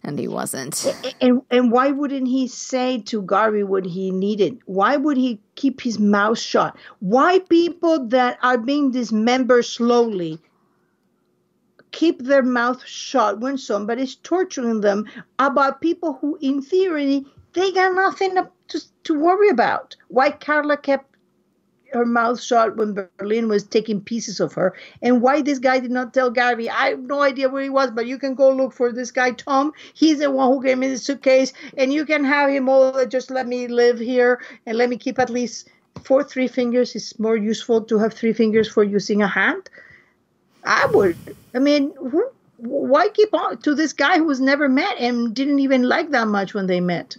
and he wasn't. And why wouldn't he say to Garvey what he needed? Why would he keep his mouth shut? Why people that are being dismembered slowly keep their mouth shut when somebody's torturing them about people who, in theory, they got nothing to worry about? Why Carla kept her mouth shut when Berlin was taking pieces of her, and why this guy did not tell Garvey, I have no idea where he was, but you can go look for this guy Tom. He's the one who gave me the suitcase, and you can have him all. Just let me live here and let me keep at least 3 fingers. It's more useful to have 3 fingers for using a hand. I would. Why keep on to this guy who was never met and didn't even like that much when they met?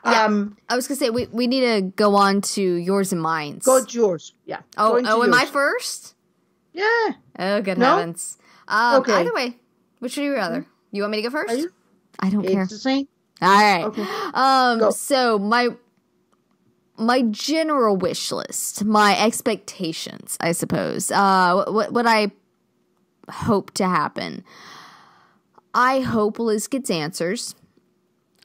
Yeah, I was going to say, we need to go on to yours and mine's. Go to yours, yeah. Am I first? Yeah. Oh, good heavens. Okay. Either way, which would you rather? You want me to go first? I don't care. It's the same. All right. Okay. So my general wish list, my expectations, I suppose, what I hope to happen. I hope Liz gets answers.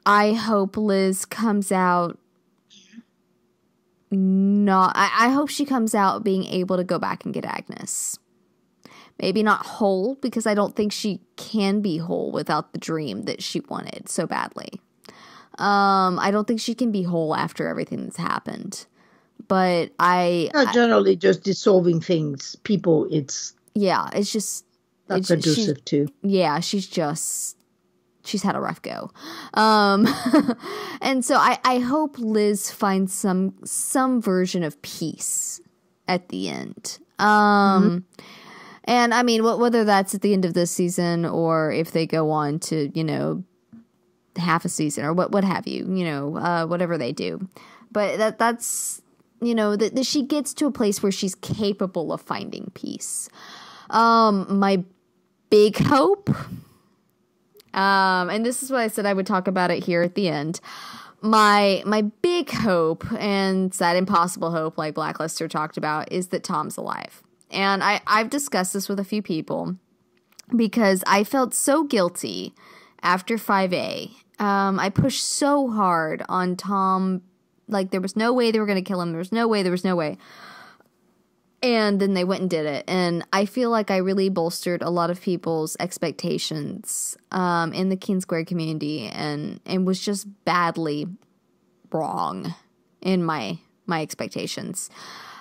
I hope Liz comes out I hope she comes out being able to go back and get Agnes. Maybe not whole, because I don't think she can be whole without the dream that she wanted so badly. I don't think she can be whole after everything that's happened. But not generally just dissolving things. People, it's just not conducive to. Yeah, she's had a rough go. And so I hope Liz finds some version of peace at the end. And I mean, whether that's at the end of this season or if they go on to, you know, half a season or what have you, you know, whatever they do. But that's, you know, that she gets to a place where she's capable of finding peace. My big hope, and this is what I said I would talk about it here at the end. My big hope, and that impossible hope, like Blacklister talked about, is that Tom's alive. And I've discussed this with a few people because I felt so guilty after 5A. I pushed so hard on Tom, like there was no way they were going to kill him. There was no way. And then they went and did it. And I feel like I really bolstered a lot of people's expectations in the King Square community and was just badly wrong in my expectations.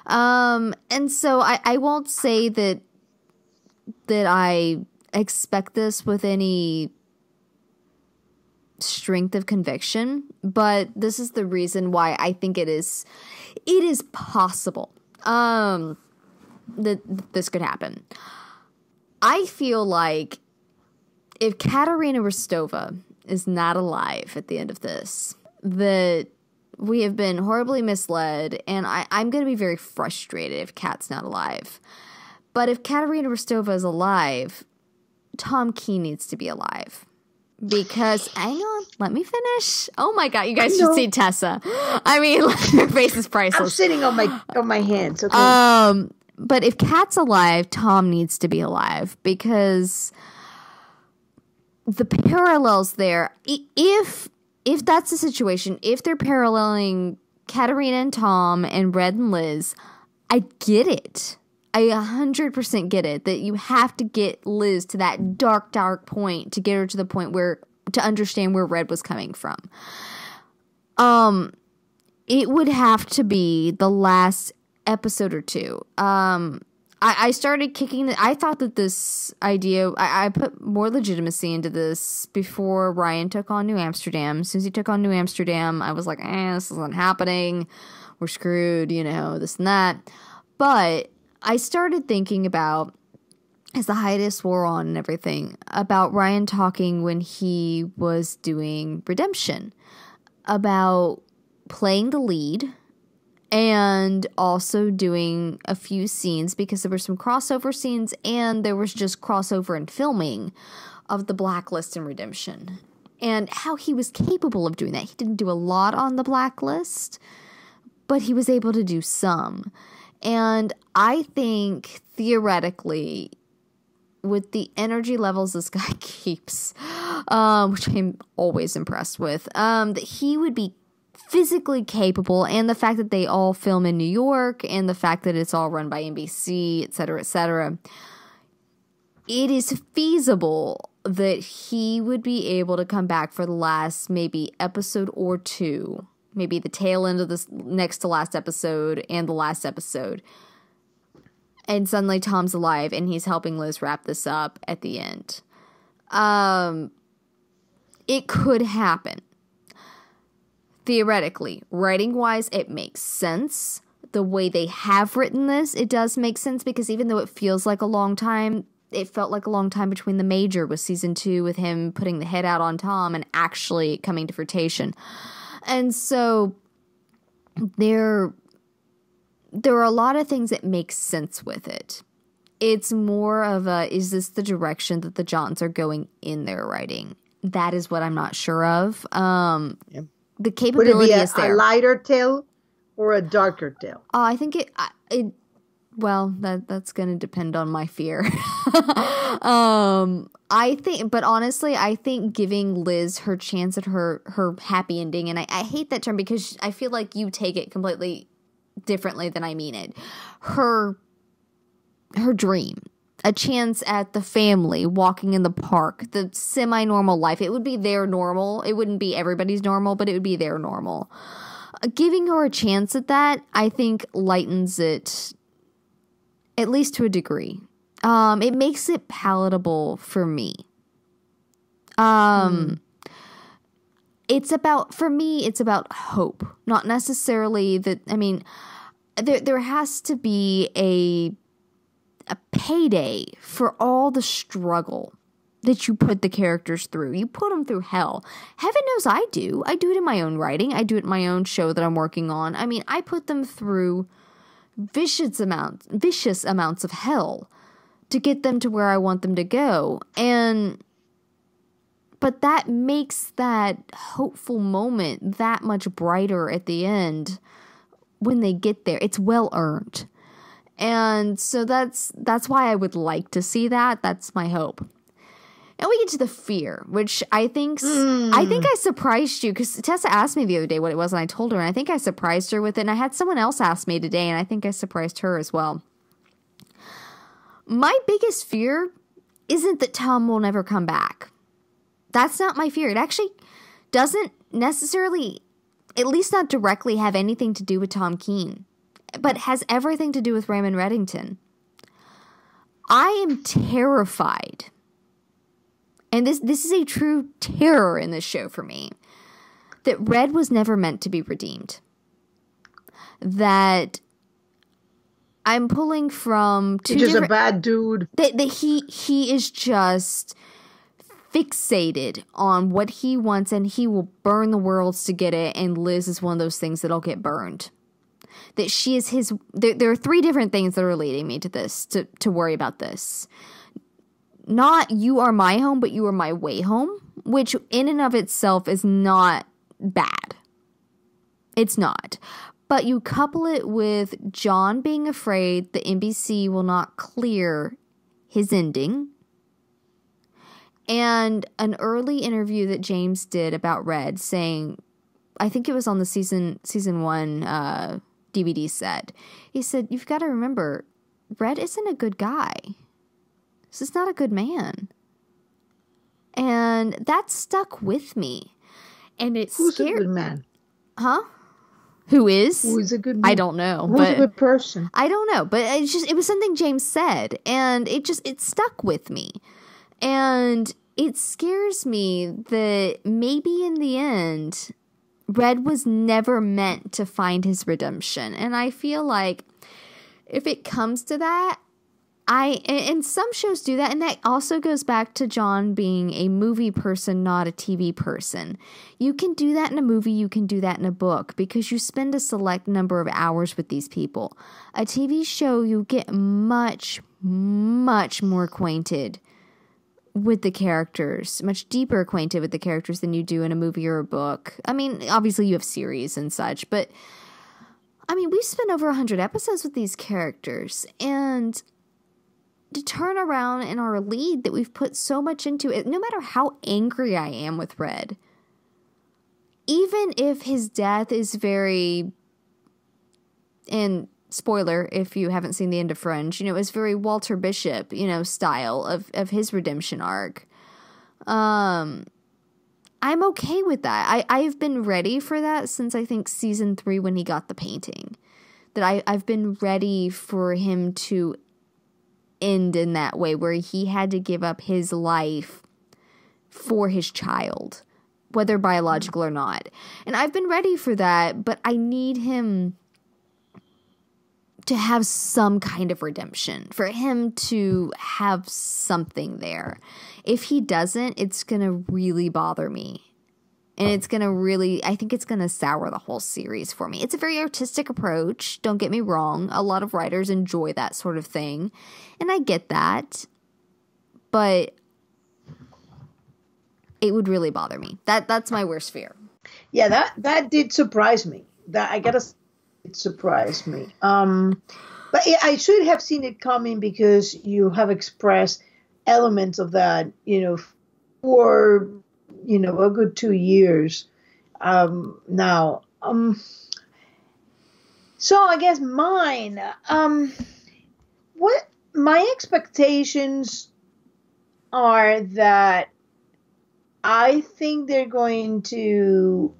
And so I won't say that I expect this with any strength of conviction, but this is the reason why I think it is possible that this could happen. I feel like if Katerina Rostova is not alive at the end of this, that we have been horribly misled, and I'm going to be very frustrated if Kat's not alive. But if Katerina Rostova is alive, Tom Key needs to be alive. Because, hang on, let me finish. Oh my God, you guys should see Tessa. I mean, her face is priceless. I'm sitting on my hands. Okay. But if Kat's alive, Tom needs to be alive because the parallels there. If that's the situation, if they're paralleling Katerina and Tom and Red and Liz, I get it. I 100% get it that you have to get Liz to that dark point to get her to the point where to understand where Red was coming from. It would have to be the last episode or two. I started kicking it. I thought that this idea, I put more legitimacy into this before Ryan took on New Amsterdam. As soon as he took on New Amsterdam, I was like, this isn't happening. We're screwed, you know, this and that. But I started thinking about, as the hiatus wore on and everything, about Ryan talking when he was doing Redemption, about playing the lead and also doing a few scenes because there were some crossover scenes and there was just crossover in filming of the Blacklist and Redemption and how he was capable of doing that. He didn't do a lot on the Blacklist, but he was able to do some. And I think theoretically, with the energy levels this guy keeps, which I'm always impressed with, that he would be physically capable, and the fact that they all film in New York and the fact that it's all run by NBC, et cetera, it is feasible that he would be able to come back for the last maybe episode or two, maybe the tail end of this next to last episode and the last episode. And suddenly Tom's alive and he's helping Liz wrap this up at the end. It could happen. Theoretically, writing-wise, it makes sense. The way they have written this, it does make sense because even though it feels like a long time, it felt like a long time between The Major with season 2 with him putting the head out on Tom and actually coming to fruition. And so there are a lot of things that make sense with it. It's more of a, is this the direction that the Johns are going in their writing? That is what I'm not sure of. Yeah. The capability is there. A lighter tale or a darker tale? I think well, that's going to depend on my fear. I think, but honestly, I think giving Liz her chance at her happy ending, and I hate that term because I feel like you take it completely differently than I mean it. Her dream, a chance at the family, walking in the park, the semi-normal life. It would be their normal. It wouldn't be everybody's normal, but it would be their normal. Giving her a chance at that, I think, lightens it, at least to a degree. It makes it palatable for me. It's about, for me, it's about hope, not necessarily that, I mean, there has to be a payday for all the struggle that you put the characters through. You put them through hell. Heaven knows I do. I do it in my own writing. I do it in my own show that I'm working on. I mean, I put them through vicious amounts of hell to get them to where I want them to go. But that makes that hopeful moment that much brighter at the end when they get there. It's well earned. And so that's why I would like to see that. That's my hope. And we get to the fear, which I think I surprised you, because Tessa asked me the other day what it was, and I told her, and I think I surprised her with it. And I had someone else ask me today, and I think I surprised her as well. My biggest fear isn't that Tom will never come back. That's not my fear. It actually doesn't necessarily, at least not directly, have anything to do with Tom Keene, but has everything to do with Raymond Reddington. I am terrified, and this is a true terror in this show for me, that Red was never meant to be redeemed. That I'm pulling from two He's just a bad dude. That he is just fixated on what he wants, and he will burn the worlds to get it, and Liz is one of those things that'll get burned. That she is his... There are three different things that are leading me to this, to worry about this. Not you are my home, but you are my way home, which in and of itself is not bad. It's not. But you couple it with John being afraid the NBC will not clear his ending, and an early interview that James did about Red saying, I think it was on the season 1 DVD set, he said, you've got to remember, Red isn't a good guy. This is not a good man. And that stuck with me. And it Who's scared... a good man? Huh? Who is? Who is a good man? I don't know. Who's a good person? I don't know. But it was something James said, and it stuck with me. And it scares me that maybe in the end, Red was never meant to find his redemption. And I feel like if it comes to that, and some shows do that, and that also goes back to John being a movie person, not a TV person. You can do that in a movie, you can do that in a book, because you spend a select number of hours with these people. A TV show, you get much, much more acquainted with the characters, much deeper acquainted with the characters than you do in a movie or a book. I mean, obviously you have series and such, but I mean, we've spent over 100 episodes with these characters, and to turn around in our lead that we've put so much into it, no matter how angry I am with Red, even if his death is very, and spoiler if you haven't seen the end of Fringe, it's very Walter Bishop, style of his redemption arc. I'm okay with that. I've been ready for that since I think season 3 when he got the painting. That I've been ready for him to end in that way, where he had to give up his life for his child, whether biological or not. And I've been ready for that, but I need him to have some kind of redemption, for him to have something there. If he doesn't, it's going to really bother me. And it's going to really, I think it's going to sour the whole series for me. It's a very artistic approach, don't get me wrong. A lot of writers enjoy that sort of thing, and I get that. But it would really bother me. That's my worst fear. Yeah, that did surprise me. It surprised me. But I should have seen it coming, because you have expressed elements of that, for a good 2 years now. So I guess mine, what my expectations are that I think they're going to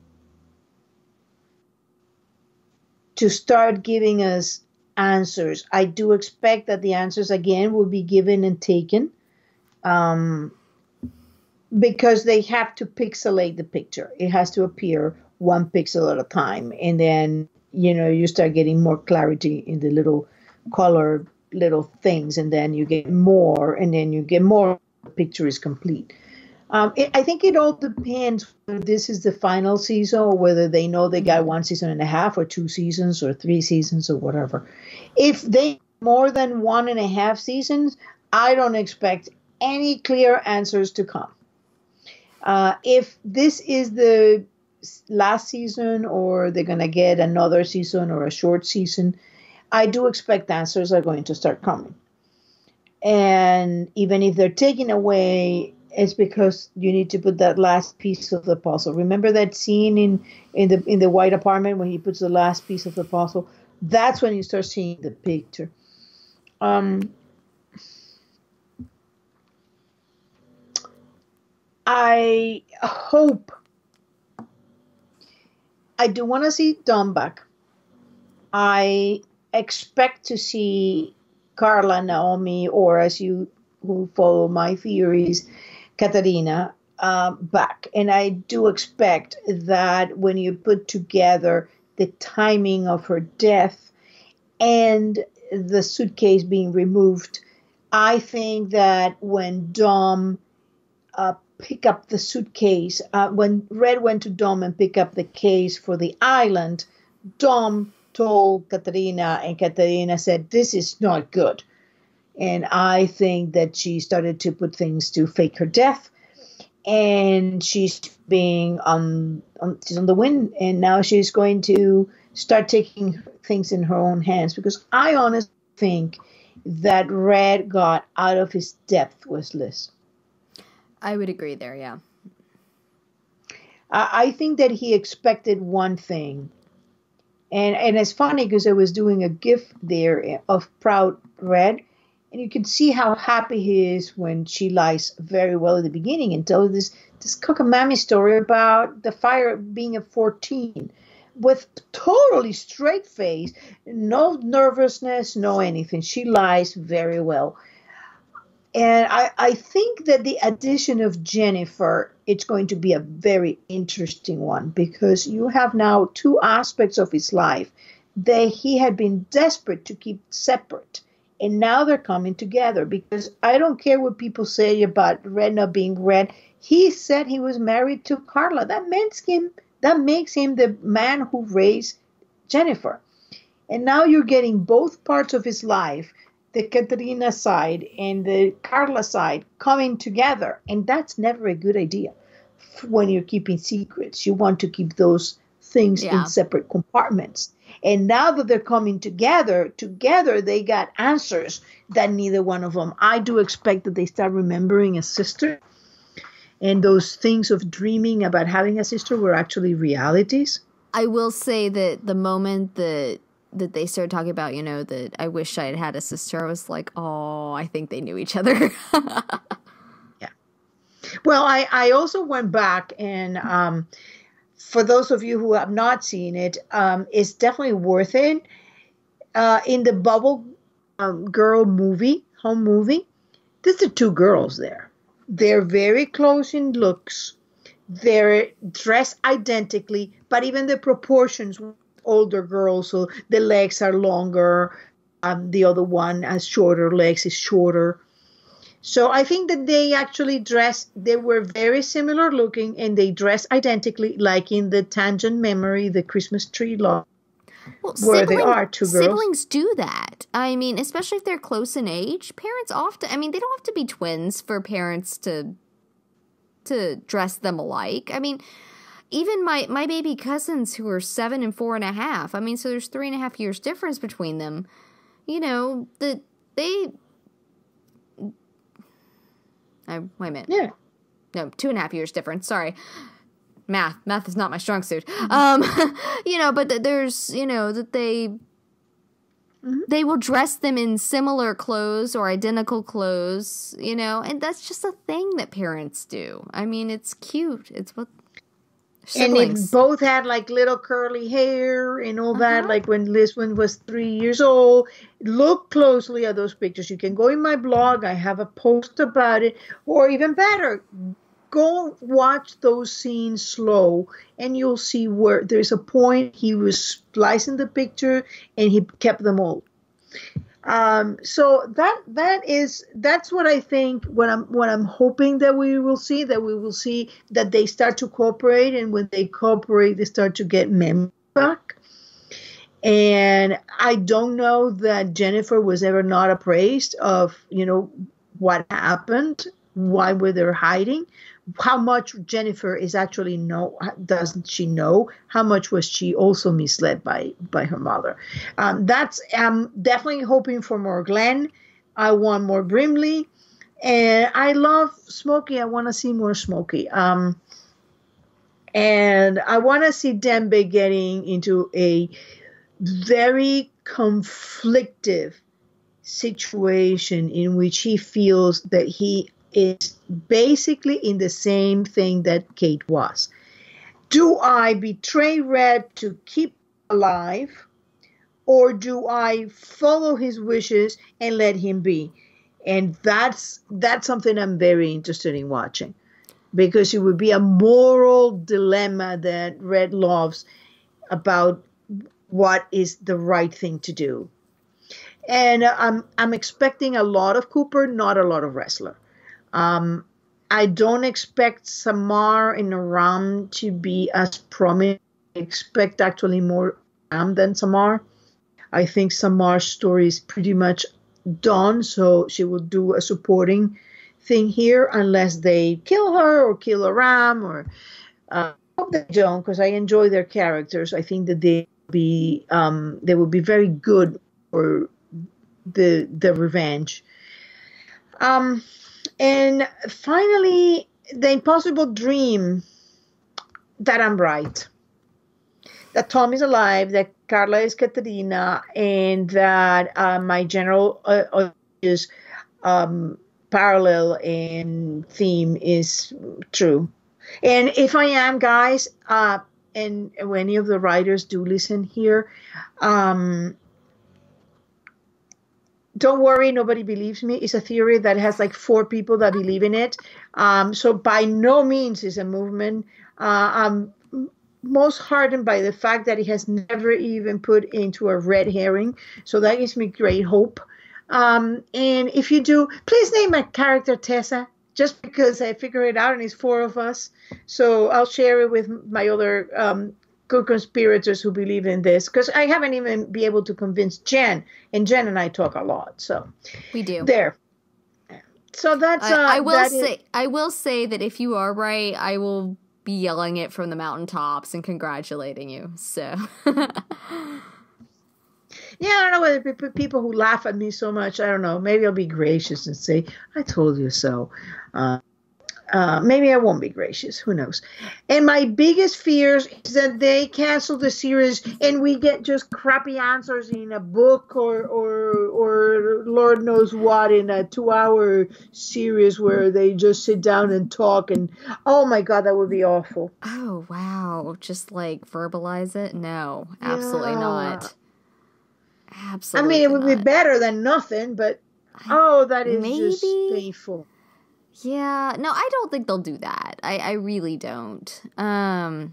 start giving us answers. I do expect that the answers again will be given and taken. because they have to pixelate the picture. It has to appear one pixel at a time. And then, you start getting more clarity in the little color, little things. And then you get more, and then you get more. The picture is complete. I think it all depends whether this is the final season or whether they know they got 1.5 seasons or 2 seasons or 3 seasons or whatever. If they more than 1.5 seasons, I don't expect any clear answers to come. If this is the last season or they're going to get another season or a short season, I do expect answers are going to start coming. And even if they're taken away, it's because you need to put that last piece of the puzzle. Remember that scene in the white apartment when he puts the last piece of the puzzle? That's when you start seeing the picture. I hope. I do want to see Dom back. I expect to see Carla, Naomi, or as you who follow my theories, Katarina back. And I do expect that when you put together the timing of her death and the suitcase being removed, I think that when Dom pick up the suitcase, when Red went to Dom and pick up the case for the island, Dom told Katarina, and Katarina said, "This is not good." And I think that she started to put things to fake her death, and she's being she's on the win, and now she's going to start taking things in her own hands, because I honestly think that Red got out of his depth with Liz. I would agree there, yeah. I think that he expected one thing. And it's funny because I was doing a GIF there of Proud Red, and you can see how happy he is when she lies very well at the beginning and tells this cockamamie story about the fire being at 14 with totally straight face, no nervousness, no anything. She lies very well. And I think that the addition of Jennifer, it's going to be a very interesting one, because you have now 2 aspects of his life that he had been desperate to keep separate. And now they're coming together, because I don't care what people say about Red not being Red. He said he was married to Carla. That makes him the man who raised Jennifer. And now you're getting both parts of his life, the Katarina side and the Carla side, coming together. And that's never a good idea when you're keeping secrets. You want to keep those things in separate compartments. And now that they're coming together, they got answers that neither one of them. I do expect that they start remembering a sister. And those things of dreaming about having a sister were actually realities. I will say that the moment that they started talking about, that I wish I had a sister, I was like, oh, I think they knew each other. Yeah. Well, I also went back, and for those of you who have not seen it, it's definitely worth it. In the Bubble Girl movie, home movie, there's the 2 girls there. They're very close in looks. They're dressed identically, but even the proportions, older girls, so the legs are longer. The other one has shorter legs, is shorter. So I think that they actually they were very similar looking, and they dressed identically, like in the Tangent Memory, the Christmas tree log, where they are 2 girls. Siblings do that. I mean, especially if they're close in age. Parents often, they don't have to be twins for parents to dress them alike. I mean, even my baby cousins who are 7 and 4.5. So there's 3.5 years difference between them. Wait a minute. Yeah. No, 2.5 years difference. Sorry. Math is not my strong suit. But there's, that they will dress them in similar clothes or identical clothes, and that's just a thing that parents do. It's cute. It's what siblings. And they both had like little curly hair and all that, like when Liswin was 3 years old. Look closely at those pictures. You can go in my blog. I have a post about it. Or even better, go watch those scenes slow, and you'll see where there's a point he was splicing the picture and he kept them all. So that's what I think. What I'm hoping that we will see, that they start to cooperate, and when they cooperate, they start to get memory back. And I don't know that Jennifer was ever not appraised of, what happened, why were they hiding, how much Jennifer is actually doesn't she know, how much was she also misled by her mother. That's I'm definitely hoping for more Glenn. I want more Brimley, and I love Smokey. I want to see more Smokey. And I want to see Dembe getting into a very conflictive situation in which he feels that he is basically in the same thing that Kate was. Do I betray Red to keep alive, or do I follow his wishes and let him be? And that's something I'm very interested in watching, because it would be a moral dilemma that Red loves about what is the right thing to do. And I'm expecting a lot of Cooper, not a lot of Wrestler. I don't expect Samar and Ram to be as prominent. I expect actually more Ram than Samar. I think Samar's story is pretty much done, so she will do a supporting thing here unless they kill her or kill a Ram, or I hope they don't, because I enjoy their characters. I think that they will be very good for the revenge. And finally, the impossible dream that I'm right, that Tom is alive, that Carla is Katerina, and that my general parallel and theme is true. And if I am, guys, and when any of the writers do listen here, don't worry, nobody believes me. It's a theory that has like 4 people that believe in it. So by no means is a movement. I'm most heartened by the fact that it has never even put into a red herring. So that gives me great hope. And if you do, please name my character Tessa, just because I figured it out and it's 4 of us. So I'll share it with my other co-conspirators who believe in this, because I haven't even been able to convince Jen, and Jen and I talk a lot. So we do. There. So that's I will say that if you are right, I will be yelling it from the mountaintops and congratulating you. So yeah, I don't know whether people who laugh at me so much, I don't know, maybe I'll be gracious and say, I told you so. Maybe I won't be gracious. Who knows? And my biggest fears is that they cancel the series and we get just crappy answers in a book or Lord knows what, in a 2-hour series where they just sit down and talk. And oh my God, that would be awful. Oh, wow. Just like verbalize it? No, absolutely not. Absolutely. I mean, it would be better than nothing, but that is just painful. Yeah, no, I don't think they'll do that. I really don't. I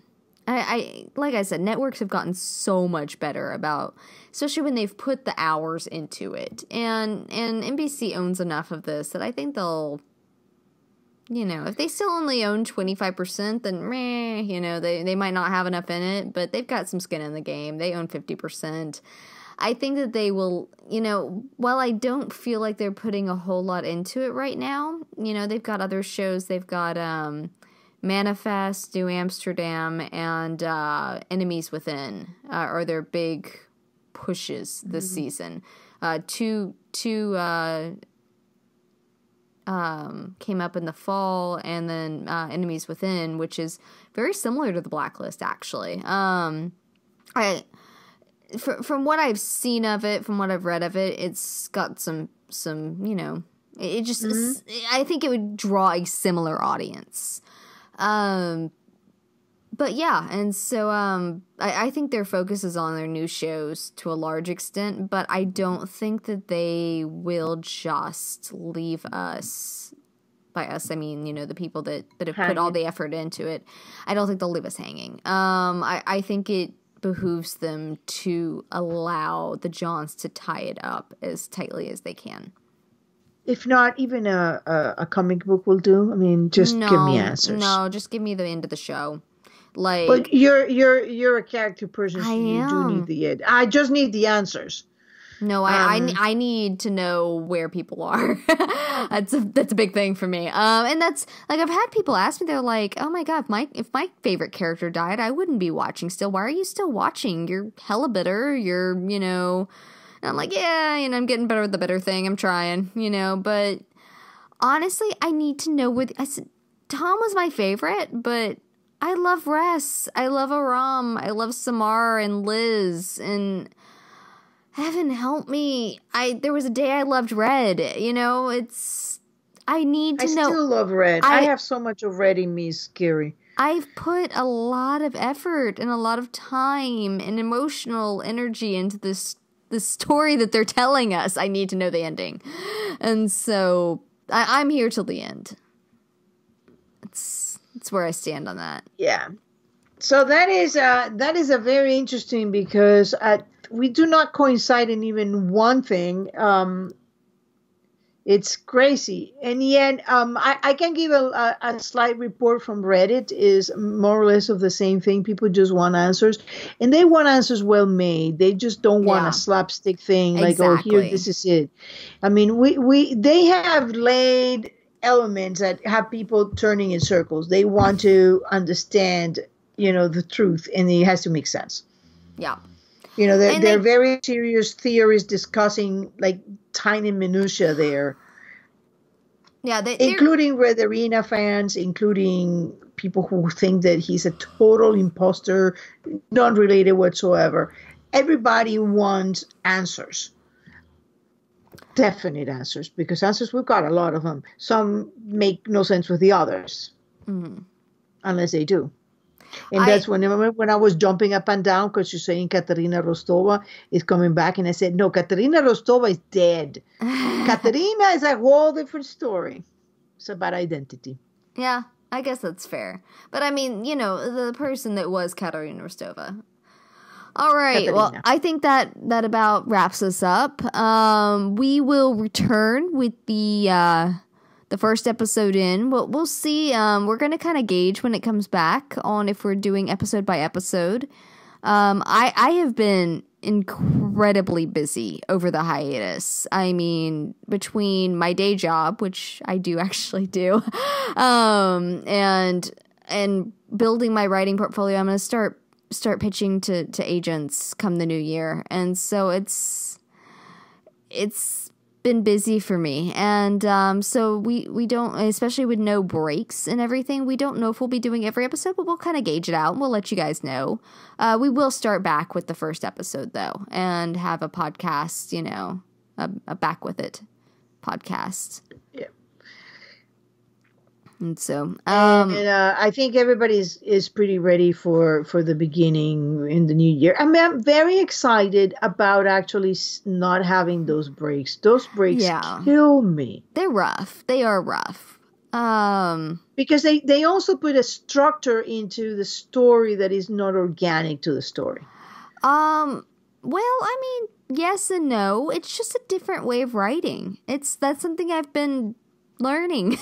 like I said, networks have gotten so much better about, especially when they've put the hours into it. And NBC owns enough of this that I think they'll, if they still only own 25%, then they might not have enough in it, but they've got some skin in the game. They own 50%. I think that they will, while I don't feel like they're putting a whole lot into it right now, they've got other shows. They've got Manifest, New Amsterdam, and Enemies Within are their big pushes this season. Two came up in the fall, and then Enemies Within, which is very similar to The Blacklist, actually. From what I've seen of it, from what I've read of it, it's got some it just, I think it would draw a similar audience. But yeah, and so I think their focus is on their new shows to a large extent, but I don't think that they will just leave us by us, I mean, the people that have Hanging. put all the effort into it. I don't think they'll leave us hanging. I think it behooves them to allow the Johns to tie it up as tightly as they can. If not, even a comic book will do. I mean, just give me answers. No, just give me the end of the show. Like, but you're a character person, so you do am. need the end. I just need the answers. No, I need to know where people are. That's a big thing for me. And that's like, I've had people ask me, they're like, oh my God, if my favorite character died, I wouldn't be watching still. Why are you still watching? You're hella bitter. You're, and I'm like, yeah, I'm getting better with the bitter thing. I'm trying, but honestly, I need to know where I said Tom was my favorite, but I love Ress. I love Aram. I love Samar and Liz, and heaven help me. There was a day I loved Red. I need to know. I still love Red. I have so much of Red in me. It's scary. I've put a lot of effort and a lot of time and emotional energy into this story that they're telling us. I need to know the ending. And so I'm here till the end. It's where I stand on that. Yeah. So that is a very interesting, because we do not coincide in even one thing. It's crazy. And yet, I can give a slight report from Reddit, is more or less of the same thing. People just want answers, and they want answers well made. They just don't want a slapstick thing like, exactly. Oh, here, this is it. I mean, they have laid elements that have people turning in circles. They want to understand, the truth, and it has to make sense. Yeah. They're very serious theorists discussing like tiny minutia there. Yeah, including Red Arena fans, including people who think that he's a total imposter, not related whatsoever. Everybody wants answers. Definite answers, because answers, we've got a lot of them. Some make no sense with the others, unless they do. And that's when I was jumping up and down because you're saying Katerina Rostova is coming back. And I said, no, Katerina Rostova is dead. Katerina is a whole different story. It's about identity. Yeah, I guess that's fair. But I mean, the person that was Katerina Rostova. All right. Katerina. Well, I think that about wraps us up. We will return with the first episode in. We'll see. We're going to kind of gauge when it comes back on if we're doing episode by episode. I have been incredibly busy over the hiatus. I mean, between my day job, which I do actually do, and building my writing portfolio, I'm going to start pitching to agents come the new year. And so it's been busy for me, and so we don't, especially with no breaks and everything, we don't know if we'll be doing every episode, but we'll kind of gauge it out and we'll let you guys know. We will start back with the first episode though, and have a podcast, a back with it podcast. Yeah. And so, I think everybody is pretty ready for the beginning in the new year. I mean, I'm very excited about actually not having those breaks. Those breaks kill me. They're rough. They are rough. Because they also put a structure into the story that is not organic to the story. Well, I mean, yes and no. It's just a different way of writing. That's something I've been learning.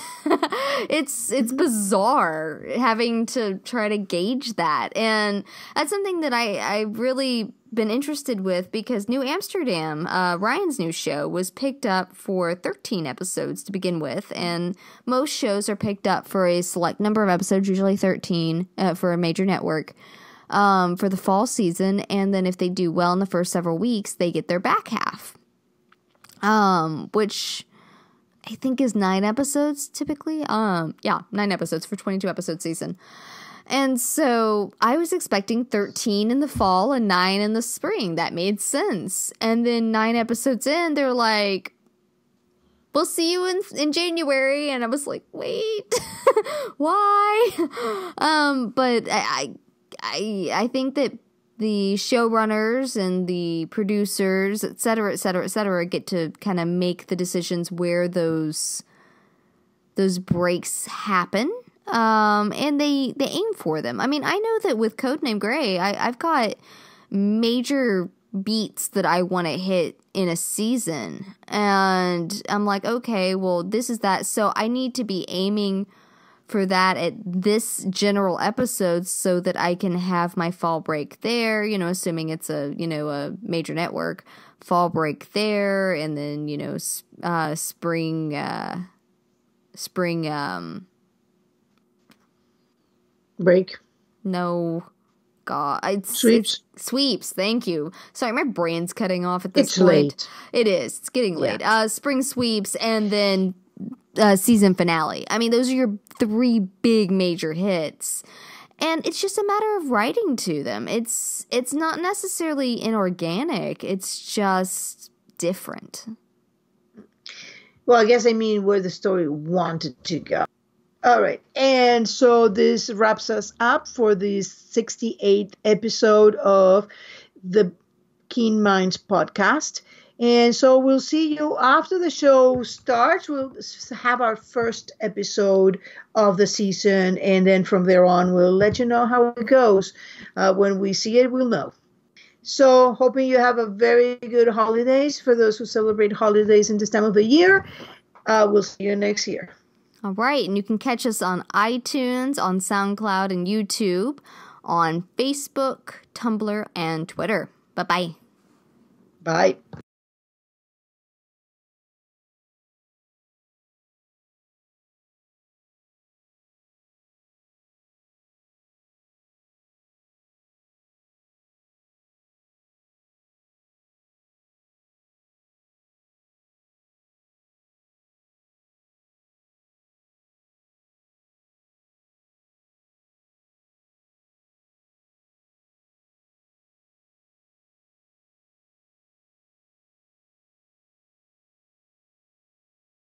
It's bizarre having to try to gauge that, and that's something that I've really been interested with, because New Amsterdam, Ryan's new show, was picked up for 13 episodes to begin with, and most shows are picked up for a select number of episodes, usually 13 for a major network, for the fall season, and then if they do well in the first several weeks, they get their back half, which I think is 9 episodes typically. 9 episodes for 22 episode season. And so I was expecting 13 in the fall and 9 in the spring. That made sense. And then 9 episodes in, they're like, we'll see you in January. And I was like, wait, why? But I think that the showrunners and the producers, et cetera, get to kind of make the decisions where those breaks happen. And they aim for them. I mean, I know that with Codename Gray, I've got major beats that I want to hit in a season. And I'm like, okay, well, this is that. So I need to be aiming for that at this general episode so that I can have my fall break there, you know, assuming it's a major network, fall break there, and then, you know, spring break. No, God, Sweeps. It's sweeps. Thank you. Sorry, my brain's cutting off at this point. Late. It is. It's getting late. Spring sweeps and then season finale. I mean, those are your 3 big major hits, and it's just a matter of writing to them. It's not necessarily inorganic. It's just different. Well, I guess I mean where the story wanted to go. All right. And so this wraps us up for the 68th episode of the Keen Minds podcast. And so we'll see you after the show starts. We'll have our first episode of the season. And then from there on, we'll let you know how it goes. When we see it, we'll know. So hoping you have a very good holidays for those who celebrate holidays in this time of the year. We'll see you next year. All right, and you can catch us on iTunes, on SoundCloud, and YouTube, on Facebook, Tumblr, and Twitter. Bye-bye. Bye.